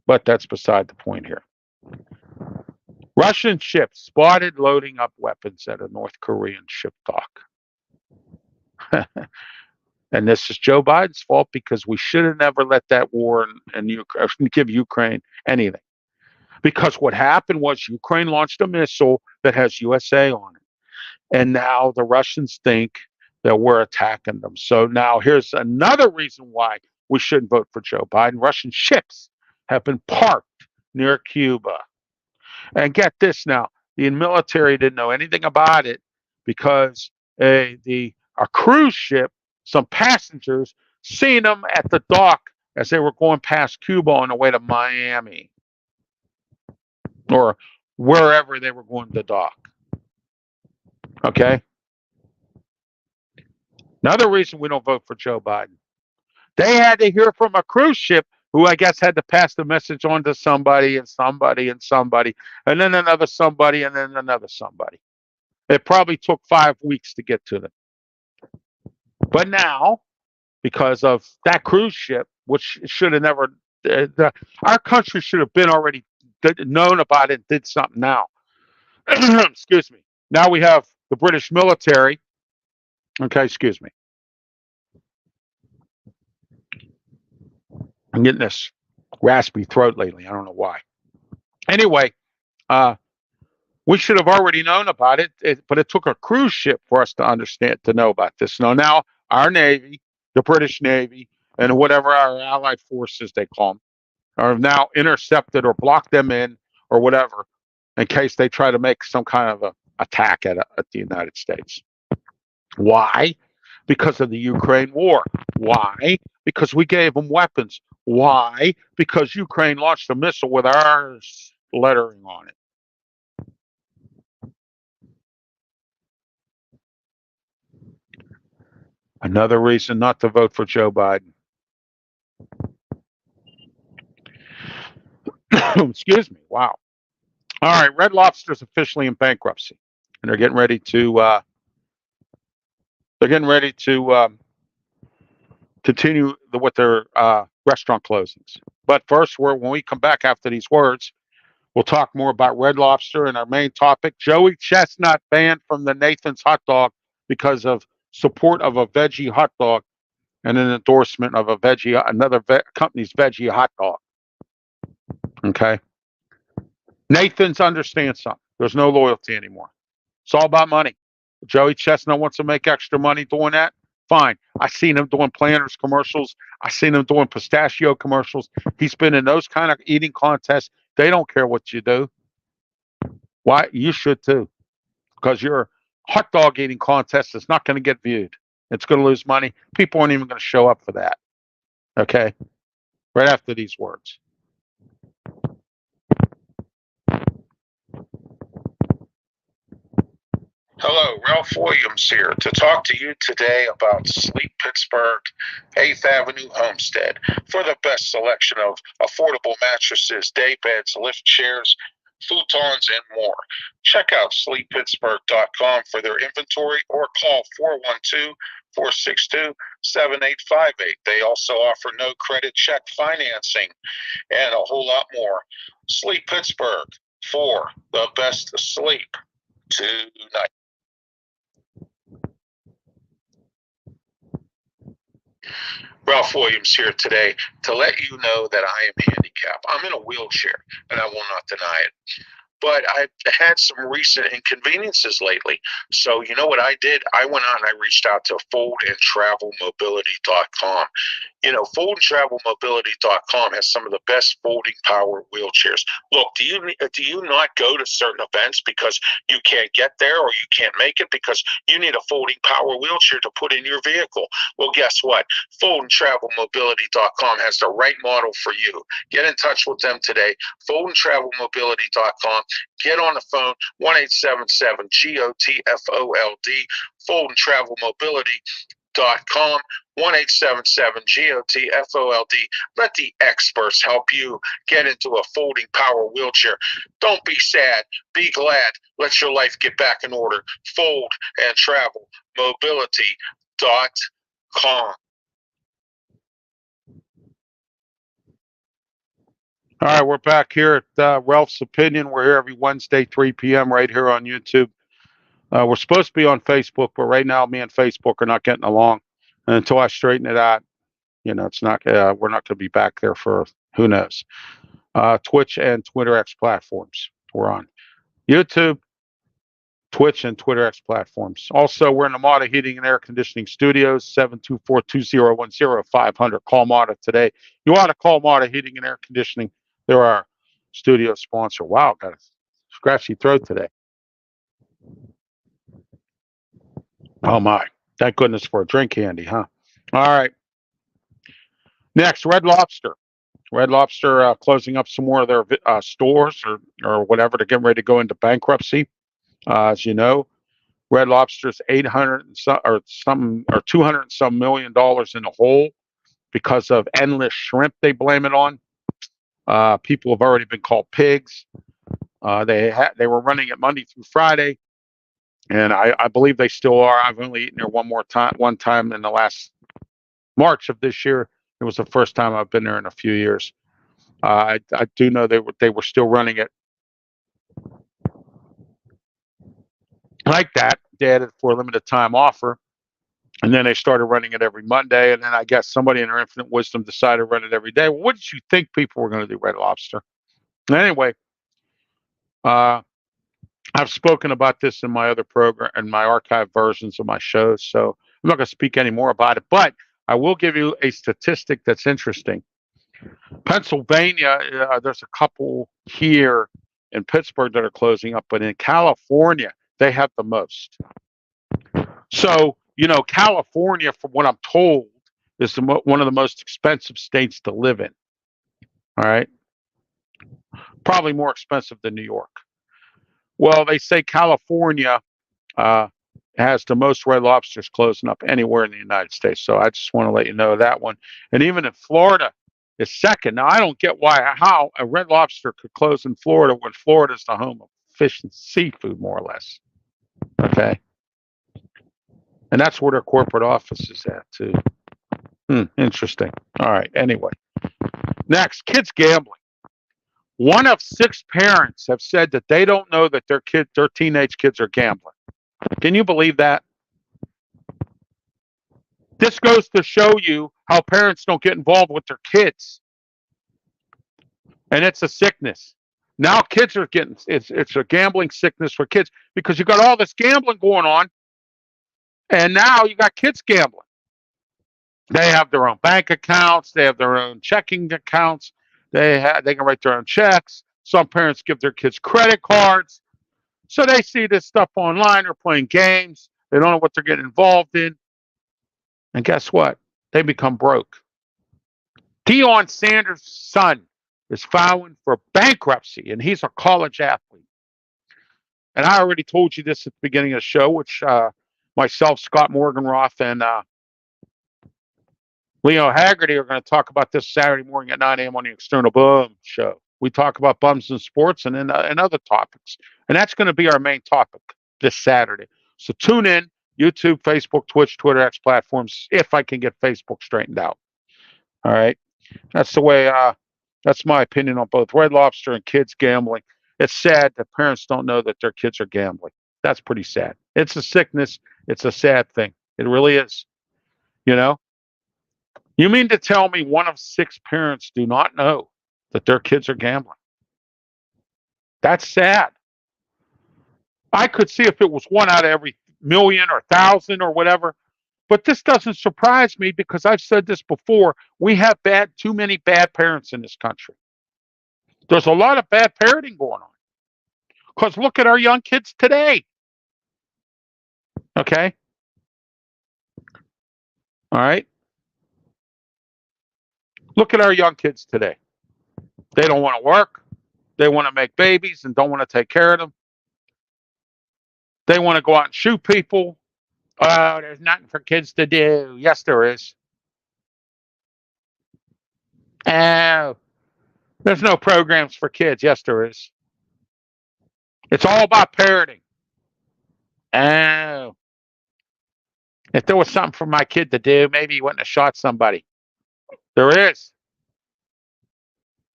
But that's beside the point here. Russian ships spotted loading up weapons at a North Korean ship dock. And this is Joe Biden's fault, because we should have never let that war and give Ukraine anything. Because what happened was Ukraine launched a missile that has USA on it. And now the Russians think that we're attacking them. So now here's another reason why we shouldn't vote for Joe Biden. Russian ships have been parked near Cuba. And get this now, the military didn't know anything about it, because a cruise ship, some passengers, seen them at the dock as they were going past Cuba on the way to Miami or wherever they were going to dock. Okay? Another reason we don't vote for Joe Biden. They had to hear from a cruise ship who I guess had to pass the message on to somebody and somebody and somebody, and then another somebody and then another somebody. It probably took 5 weeks to get to them. But now, because of that cruise ship, which should have never, our country should have been already known about it and did something now. Excuse me. Now we have the British military. Okay, excuse me. I'm getting this raspy throat lately. I don't know why. Anyway, we should have already known about it, but it took a cruise ship for us to understand, to know about this. Now our Navy, the British Navy, and whatever our allied forces they call them, are now intercepted or blocked them in or whatever, in case they try to make some kind of a attack at the United States. Why? Because of the Ukraine war. Why? Because we gave them weapons. Why? Because Ukraine launched a missile with our lettering on it. Another reason not to vote for Joe Biden. Excuse me. Wow. All right. Red Lobster's officially in bankruptcy, and they're getting ready to continue with their restaurant closings. But first, when we come back after these words, we'll talk more about Red Lobster and our main topic: Joey Chestnut banned from the Nathan's hot dog because of support of a veggie hot dog and an endorsement of another company's veggie hot dog. Okay. Nathan's understands something. There's no loyalty anymore. It's all about money. Joey Chestnut wants to make extra money doing that. Fine. I seen him doing Planters commercials. I seen him doing pistachio commercials. He's been in those kind of eating contests. They don't care what you do. Why? You should too. Because your hot dog eating contest is not going to get viewed. It's going to lose money. People aren't even going to show up for that. Okay? Right after these words. Hello, Ralph Williams here to talk to you today about Sleep Pittsburgh 8th Avenue Homestead for the best selection of affordable mattresses, day beds, lift chairs, futons, and more. Check out sleeppittsburgh.com for their inventory or call 412-462-7858. They also offer no credit check financing and a whole lot more. Sleep Pittsburgh for the best sleep tonight. Ralph Williams here today to let you know that I am handicapped. I'm in a wheelchair, and I will not deny it. But I've had some recent inconveniences lately. So you know what I did? I went out and I reached out to foldandtravelmobility.com. You know, foldandtravelmobility.com has some of the best folding power wheelchairs. Look, do you not go to certain events because you can't get there or you can't make it because you need a folding power wheelchair to put in your vehicle? Well, guess what? Foldandtravelmobility.com has the right model for you. Get in touch with them today. Foldandtravelmobility.com. Get on the phone, 1-877-GOTFOLD, foldandtravelmobility.com, 1-877-GOTFOLD. Let the experts help you get into a folding power wheelchair. Don't be sad. Be glad. Let your life get back in order. Foldandtravelmobility.com. All right, we're back here at Ralph's Opinion. We're here every Wednesday, 3 p.m. right here on YouTube. We're supposed to be on Facebook, but right now me and Facebook are not getting along. And until I straighten it out, you know, it's not. We're not going to be back there for who knows. Twitch and Twitter X platforms. We're on YouTube, Twitch, and Twitter X platforms. Also, we're in the Mata Heating and Air Conditioning Studios, 724-201-0500. Call Mata today. You ought to call Mata Heating and Air Conditioning. They're our studio sponsor. Wow, got a scratchy throat today. Oh my, thank goodness for a drink handy, huh? All right. Next, Red Lobster. Red Lobster closing up some more of their stores or whatever. They're getting ready to go into bankruptcy. As you know, Red Lobster's 200 and some $200 million in the hole because of endless shrimp. They blame it on. People have already been called pigs. They were running it Monday through Friday, and I believe they still are. I've only eaten there one time in the last March of this year. It was the first time I've been there in a few years. I do know they were still running it like that. They had it for a limited time offer, and then they started running it every Monday. And then I guess somebody in their infinite wisdom decided to run it every day. Well, what did you think people were going to do, Red Lobster? Anyway, I've spoken about this in my other program and my archive versions of my shows, so I'm not going to speak any more about it. But I will give you a statistic that's interesting. Pennsylvania, there's a couple here in Pittsburgh that are closing up, but in California, they have the most. So, you know, California, from what I'm told, is one of the most expensive states to live in. All right. Probably more expensive than New York. Well, they say California uh, has the most Red Lobsters closing up anywhere in the United States. So I just want to let you know that one. And even in Florida is second. Now I don't get how a Red Lobster could close in Florida when Florida is the home of fish and seafood, more or less. Okay. And that's where their corporate office is at too. Interesting. All right. Anyway, next, kids gambling. 1 of 6 parents have said that they don't know that their teenage kids are gambling. Can you believe that? This goes to show you how parents don't get involved with their kids. And it's a sickness. Now kids are getting, it's a gambling sickness for kids because you got all this gambling going on. And now you got kids gambling. They have their own bank accounts. They have their own checking accounts. They can write their own checks. Some parents give their kids credit cards. So they see this stuff online. They're playing games. They don't know what they're getting involved in. And guess what? They become broke. Deion Sanders' son is filing for bankruptcy, and he's a college athlete. And I already told you this at the beginning of the show, which myself, Scott Morganroth, and Leo Haggerty are going to talk about this Saturday morning at 9 a.m. on the External Bum Show. We talk about bums in sports and other topics. And that's going to be our main topic this Saturday. So tune in, YouTube, Facebook, Twitch, Twitter, X platforms, if I can get Facebook straightened out. All right. That's the way, that's my opinion on both Red Lobster and kids gambling. It's sad that parents don't know that their kids are gambling. That's pretty sad. It's a sickness. It's a sad thing. It really is. You know? You mean to tell me 1 of 6 parents do not know that their kids are gambling? That's sad. I could see if it was 1 out of every million or 1,000 or whatever, but this doesn't surprise me because I've said this before. We have too many bad parents in this country. There's a lot of bad parenting going on. Because look at our young kids today. Okay? All right? Look at our young kids today. They don't want to work. They want to make babies and don't want to take care of them. They want to go out and shoot people. Oh, there's nothing for kids to do. Yes, there is. Oh, there's no programs for kids. Yes, there is. It's all about parenting. Oh, if there was something for my kid to do, maybe he wouldn't have shot somebody. There is.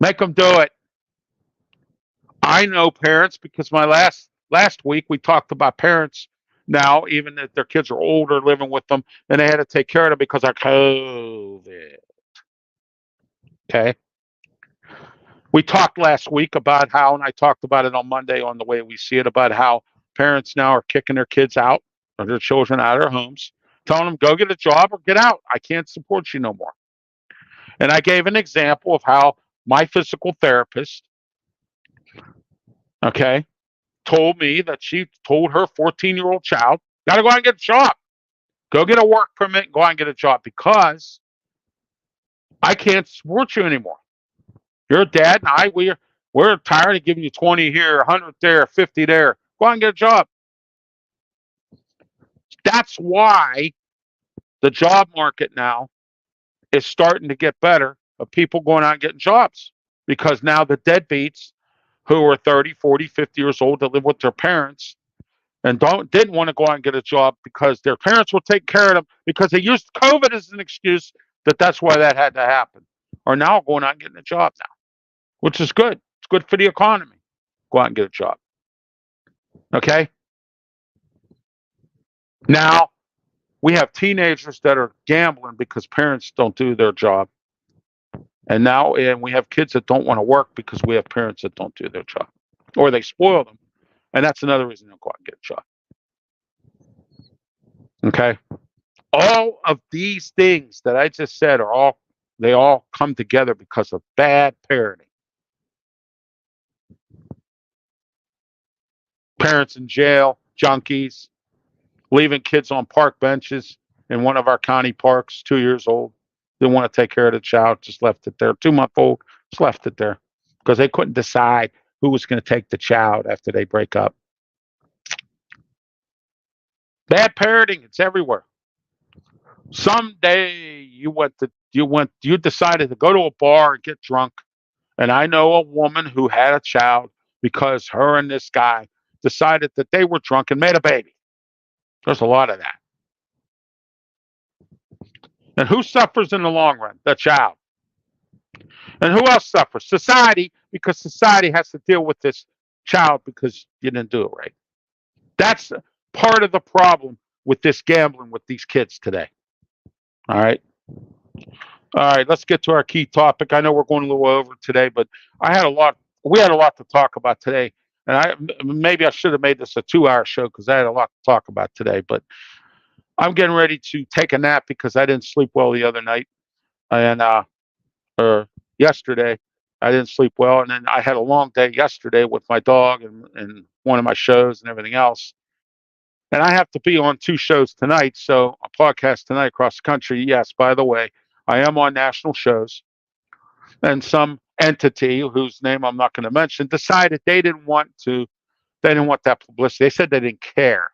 Make them do it. I know parents because my last week we talked about parents now, even if their kids are older, living with them, and they had to take care of them because of COVID. Okay. We talked last week about how, and I talked about it on Monday on The Way We See It, about how parents now are kicking their kids out or their children out of their homes, telling them, go get a job or get out. I can't support you no more. And I gave an example of how my physical therapist, okay, told me that she told her 14-year-old child, got to go out and get a job. Go get a work permit and go out and get a job because I can't support you anymore. Your dad and I, we're tired of giving you 20 here, 100 there, 50 there. Go out and get a job. That's why the job market now is starting to get better of people going out and getting jobs because now the deadbeats who are 30, 40, 50 years old that live with their parents and didn't want to go out and get a job because their parents will take care of them because they used COVID as an excuse that's why that had to happen, are now going out and getting a job now, which is good. It's good for the economy. Go out and get a job. Okay? Now, we have teenagers that are gambling because parents don't do their job. And we have kids that don't want to work because we have parents that don't do their job. Or they spoil them. And that's another reason they'll go out and get a job. Okay? All of these things that I just said they all come together because of bad parenting. Parents in jail, junkies, leaving kids on park benches in one of our county parks, 2 years old. Didn't want to take care of the child, just left it there. 2-month-old, just left it there because they couldn't decide who was going to take the child after they break up. Bad parenting, it's everywhere. Someday you decided to go to a bar and get drunk. And I know a woman who had a child because her and this guy decided that they were drunk and made a baby. There's a lot of that. And who suffers in the long run? The child. And who else suffers? Society, because society has to deal with this child because you didn't do it right. That's part of the problem with this gambling with these kids today. All right. All right, let's get to our key topic. I know we're going a little over today, but we had a lot to talk about today. And maybe I should have made this a 2-hour show because I had a lot to talk about today, but I'm getting ready to take a nap because I didn't sleep well the other night. And or yesterday, I didn't sleep well. And then I had a long day yesterday with my dog and one of my shows and everything else. And I have to be on 2 shows tonight. So a podcast tonight across the country. Yes, by the way, I am on national shows. And some entity whose name I'm not going to mention decided they didn't want that publicity. They said they didn't care.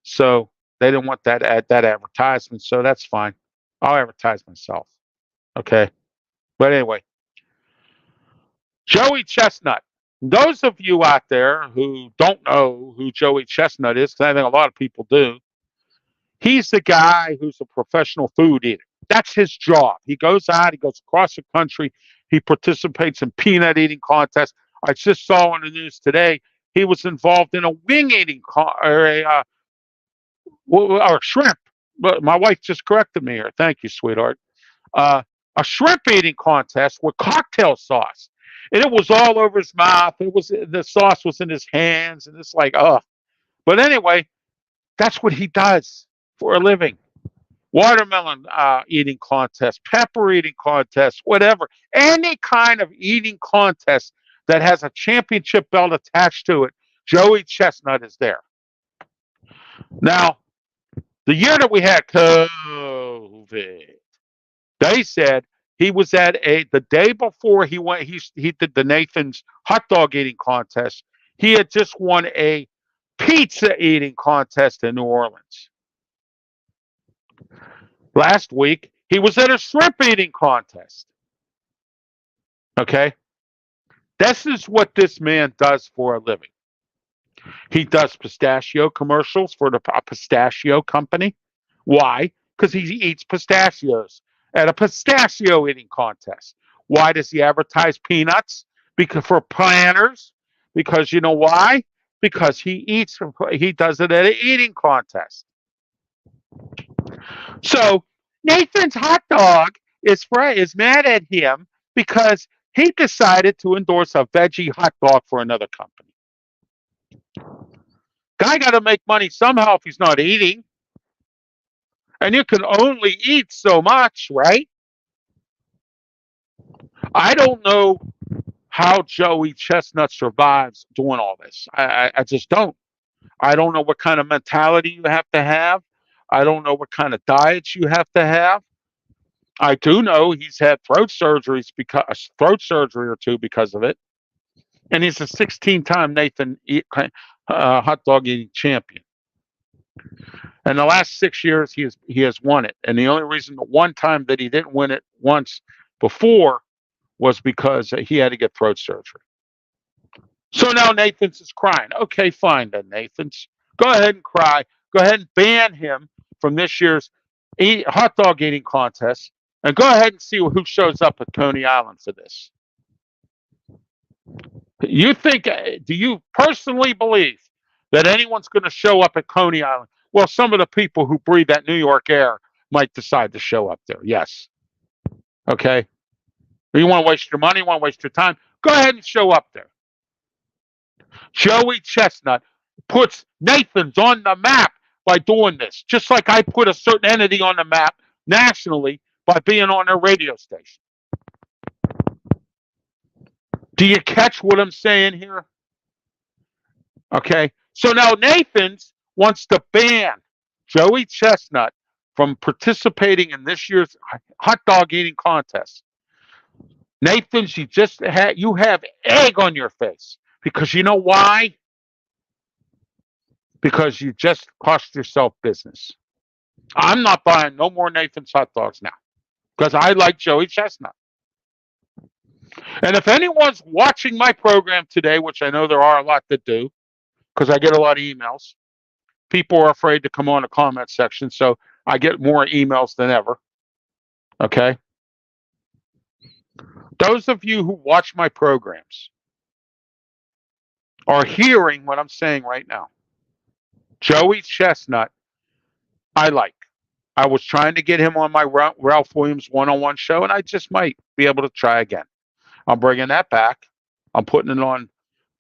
So they didn't want that advertisement. So that's fine. I'll advertise myself. Okay. But anyway, Joey Chestnut. Those of you out there who don't know who Joey Chestnut is, because I think a lot of people do, he's the guy who's a professional food eater. That's his job. He goes out, he goes across the country, he participates in peanut eating contests. I just saw on the news today he was involved in a wing eating or shrimp. But my wife just corrected me here. Thank you, sweetheart. A shrimp eating contest with cocktail sauce. And it was all over his mouth. The sauce was in his hands, and it's like, oh. But anyway, that's what he does for a living. Watermelon eating contest, pepper eating contest, whatever. Any kind of eating contest that has a championship belt attached to it, Joey Chestnut is there. Now, the year that we had COVID, they said he was at the day before he went, he did the Nathan's hot dog eating contest. He had just won a pizza eating contest in New Orleans. Last week, he was at a shrimp eating contest. Okay? This is what this man does for a living. He does pistachio commercials for a pistachio company. Why? Because he eats pistachios at a pistachio eating contest. Why does he advertise peanuts? Because for planners. Because you know why? Because he does it at an eating contest. So Nathan's hot dog is mad at him because he decided to endorse a veggie hot dog for another company. Guy got to make money somehow if he's not eating. And you can only eat so much, right? I don't know how Joey Chestnut survives doing all this. I just don't. I don't know what kind of mentality you have to have. I don't know what kind of diets you have to have. I do know he's had throat surgery or 2 because of it. And he's a 16-time Nathan hot dog eating champion. And the last 6 years, he has won it. And the only reason the one time that he didn't win it once before was because he had to get throat surgery. So now Nathan's is crying. Okay, fine then, Nathan's. Go ahead and cry. Go ahead and ban him from this year's hot dog eating contest. And go ahead and see who shows up at Coney Island for this. Do you personally believe that anyone's going to show up at Coney Island? Well, some of the people who breathe that New York air might decide to show up there. Yes. Okay. You want to waste your money? You want to waste your time? Go ahead and show up there. Joey Chestnut puts Nathan's on the map by doing this, just like I put a certain entity on the map nationally by being on their radio station. Do you catch what I'm saying here? Okay. So now Nathan's wants to ban Joey Chestnut from participating in this year's hot dog eating contest. Nathan's, you have egg on your face because you know why? Because you just cost yourself business. I'm not buying no more Nathan's hot dogs now because I like Joey Chestnut. And if anyone's watching my program today, which I know there are a lot that do, because I get a lot of emails, people are afraid to come on the comment section, so I get more emails than ever. Okay? Those of you who watch my programs are hearing what I'm saying right now. Joey Chestnut, I like. I was trying to get him on my Ralph Williams one-on-one show, and I just might be able to try again. I'm bringing that back. I'm putting it on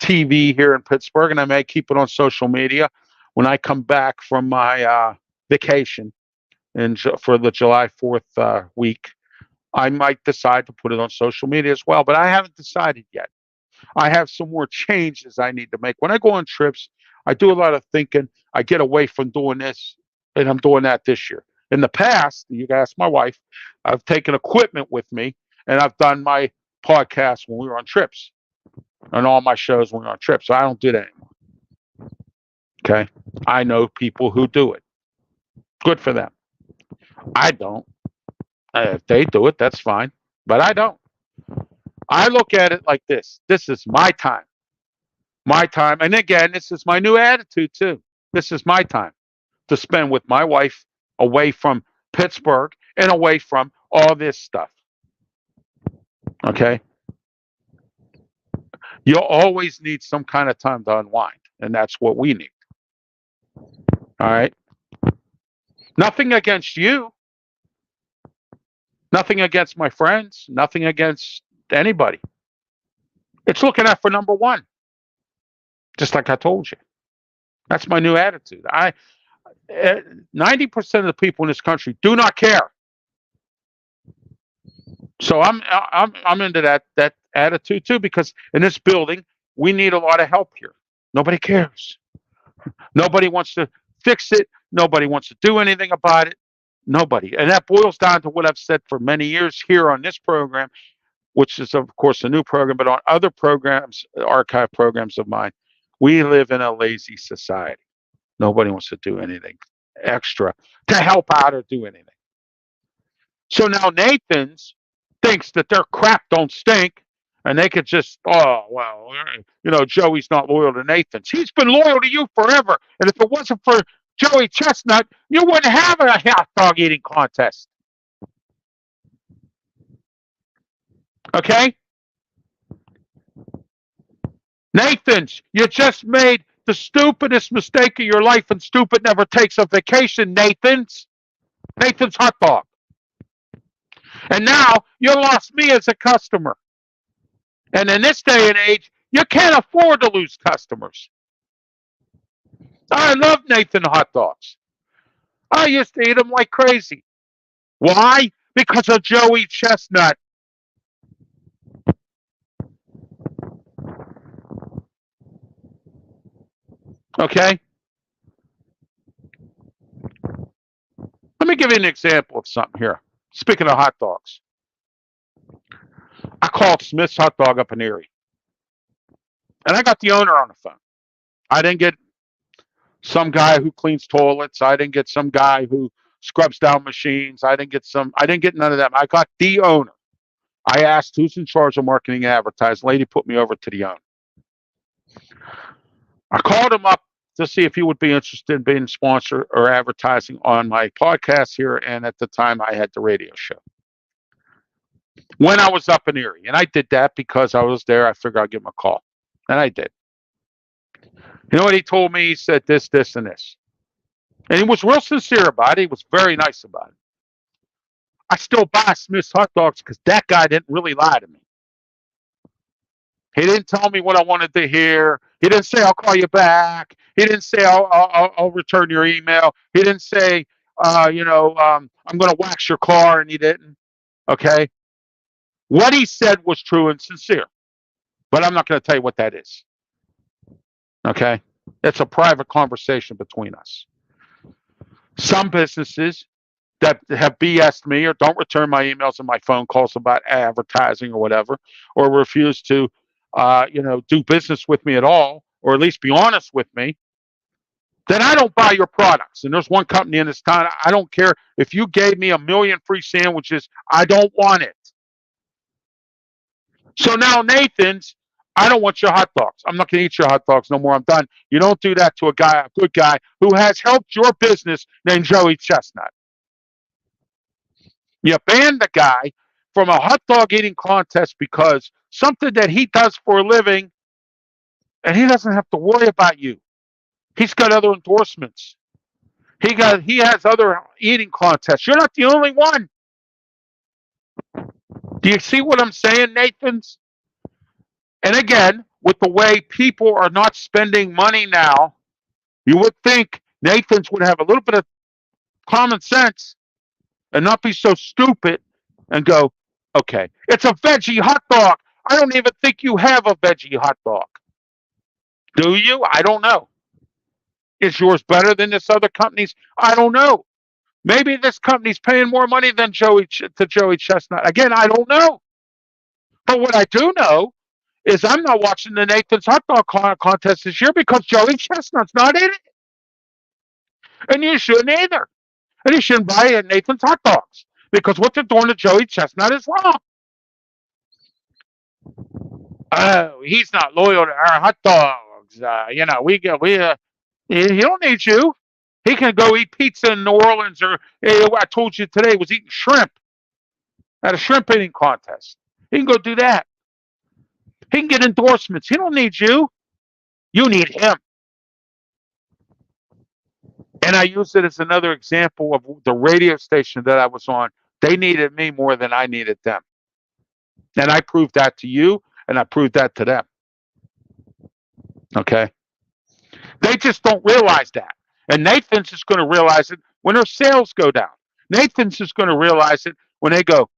TV here in Pittsburgh, and I may keep it on social media when I come back from my vacation for the July 4th week. I might decide to put it on social media as well, but I haven't decided yet. I have some more changes I need to make. When I go on trips, I do a lot of thinking. I get away from doing this, and I'm doing that this year. In the past, you can ask my wife, I've taken equipment with me, and I've done my podcast when we were on trips and all my shows when we were on trips. So I don't do that anymore. Okay? I know people who do it. Good for them. I don't. If they do it, that's fine. But I don't. I look at it like this. This is my time. My time. And again, this is my new attitude, too. This is my time to spend with my wife away from Pittsburgh and away from all this stuff. Okay? You'll always need some kind of time to unwind, and that's what we need. All right? Nothing against you. Nothing against my friends. Nothing against anybody. It's looking out for number one. Just like I told you. That's my new attitude. 90% of the people in this country do not care. So I'm into that attitude too, because in this building we need a lot of help here. Nobody cares. Nobody wants to fix it. Nobody wants to do anything about it. Nobody. And that boils down to what I've said for many years here on this program, which is of course a new program, but on other programs, archive programs of mine, we live in a lazy society. Nobody wants to do anything extra to help out or do anything. So now Nathan's thinks that their crap don't stink and they could just, oh, well, Joey's not loyal to Nathan's. He's been loyal to you forever. And if it wasn't for Joey Chestnut, you wouldn't have a hot dog eating contest. Okay? Nathan's, you just made the stupidest mistake of your life, and stupid never takes a vacation, Nathan's. Nathan's hot dog. And now you lost me as a customer. And in this day and age, you can't afford to lose customers. I love Nathan hot dogs. I used to eat them like crazy. Why? Because of Joey Chestnut. Okay? Let me give you an example of something here. Speaking of hot dogs, I called Smith's Hot Dog up in Erie, and I got the owner on the phone. I didn't get some guy who cleans toilets. I didn't get some guy who scrubs down machines. I didn't get none of them. I got the owner. I asked who's in charge of marketing and advertising. Lady put me over to the owner. I called him up to see if he would be interested in being sponsor or advertising on my podcast here. And at the time I had the radio show when I was up in Erie. And I did that because I was there. I figured I'd give him a call. And I did. You know what he told me? He said this, this, and this. And he was real sincere about it. He was very nice about it. I still buy Smith's hot dogs because that guy didn't really lie to me. He didn't tell me what I wanted to hear. He didn't say, I'll call you back. He didn't say, I'll return your email. He didn't say, I'm going to wax your car, and he didn't. Okay? What he said was true and sincere. But I'm not going to tell you what that is. Okay? It's a private conversation between us. Some businesses that have BS'd me or don't return my emails and my phone calls about advertising or whatever, or refuse to, do business with me at all, or at least be honest with me, then I don't buy your products. And there's one company in this town, I don't care if you gave me 1,000,000 free sandwiches, I don't want it. So now, Nathan's, I don't want your hot dogs. I'm not going to eat your hot dogs no more. I'm done. You don't do that to a good guy who has helped your business named Joey Chestnut. You ban the guy from a hot dog eating contest because something that he does for a living, and he doesn't have to worry about you. He's got other endorsements. He has other eating contests. You're not the only one. Do you see what I'm saying, Nathan's? And again, with the way people are not spending money now, you would think Nathan's would have a little bit of common sense and not be so stupid and go, okay, it's a veggie hot dog. I don't even think you have a veggie hot dog. Do you? I don't know. Is yours better than this other company's? I don't know. Maybe this company's paying more money than Joey Chestnut. Again, I don't know. But what I do know is I'm not watching the Nathan's hot dog contest this year because Joey Chestnut's not in it. And you shouldn't either. And you shouldn't buy Nathan's hot dogs because what they're doing to Joey Chestnut is wrong. Oh, he's not loyal to our hot dogs. He don't need you. He can go eat pizza in New Orleans, or I told you today was eating shrimp at a shrimp eating contest. He can go do that. He can get endorsements. He don't need you. You need him. And I use it as another example of the radio station that I was on. They needed me more than I needed them. And I proved that to you, and I proved that to them. Okay? They just don't realize that. And Nathan's is going to realize it when their sales go down. Nathan's is going to realize it when they go,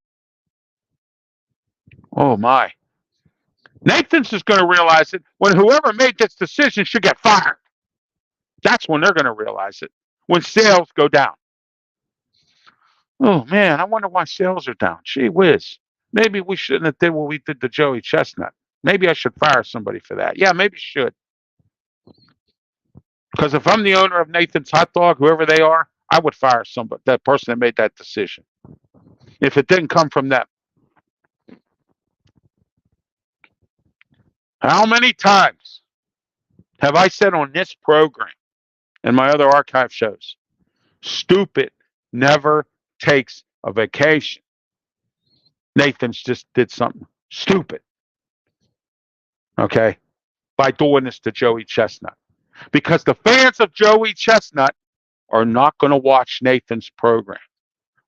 oh my. Nathan's is going to realize it when whoever made this decision should get fired. That's when they're going to realize it, when sales go down. Oh man, I wonder why sales are down. Gee whiz. Maybe we shouldn't have did what we did to Joey Chestnut. Maybe I should fire somebody for that. Yeah, maybe should. Because if I'm the owner of Nathan's Hot Dog, whoever they are, I would fire somebody, that person that made that decision, if it didn't come from them. How many times have I said on this program and my other archive shows, stupid never takes a vacation? Nathan's just did something stupid, okay, by doing this to Joey Chestnut. Because the fans of Joey Chestnut are not going to watch Nathan's program,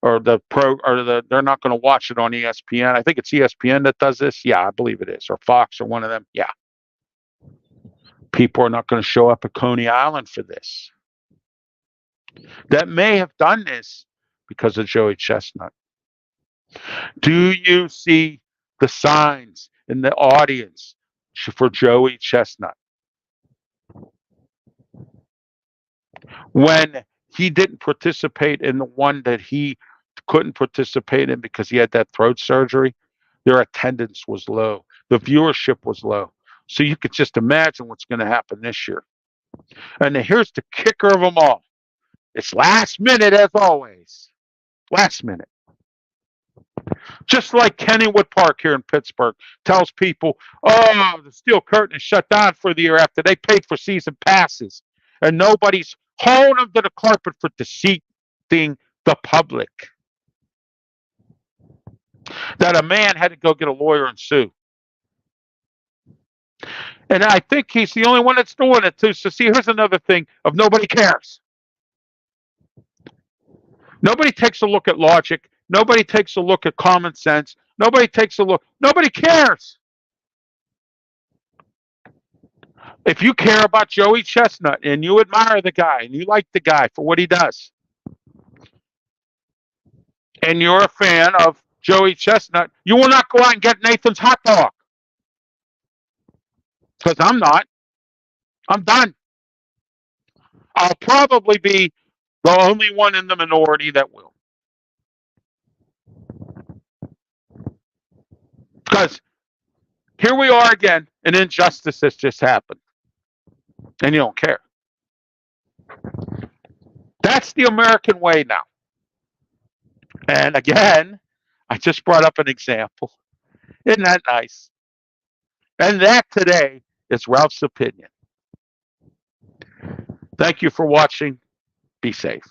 or they're not going to watch it on ESPN. I think it's ESPN that does this. Yeah, I believe it is, or Fox, or one of them. Yeah, people are not going to show up at Coney Island for this. That may have done this because of Joey Chestnut. Do you see the signs in the audience for Joey Chestnut? When he didn't participate in the one that he couldn't participate in because he had that throat surgery, their attendance was low. The viewership was low. So you could just imagine what's going to happen this year. And here's the kicker of them all. It's last minute as always. Last minute. Just like Kennywood Park here in Pittsburgh tells people, oh, the steel curtain is shut down for the year after they paid for season passes. And nobody's hauling them to the carpet for deceiving the public. That a man had to go get a lawyer and sue. And I think he's the only one that's doing it too. So see, here's another thing of nobody cares. Nobody takes a look at logic. Nobody takes a look at common sense. Nobody takes a look. Nobody cares. If you care about Joey Chestnut and you admire the guy and you like the guy for what he does, and you're a fan of Joey Chestnut, you will not go out and get Nathan's hot dog. Because I'm not. I'm done. I'll probably be the only one in the minority that will. Because here we are again, an injustice has just happened, and you don't care. That's the American way now. And again, I just brought up an example. Isn't that nice? And that today is Ralph's opinion. Thank you for watching. Be safe.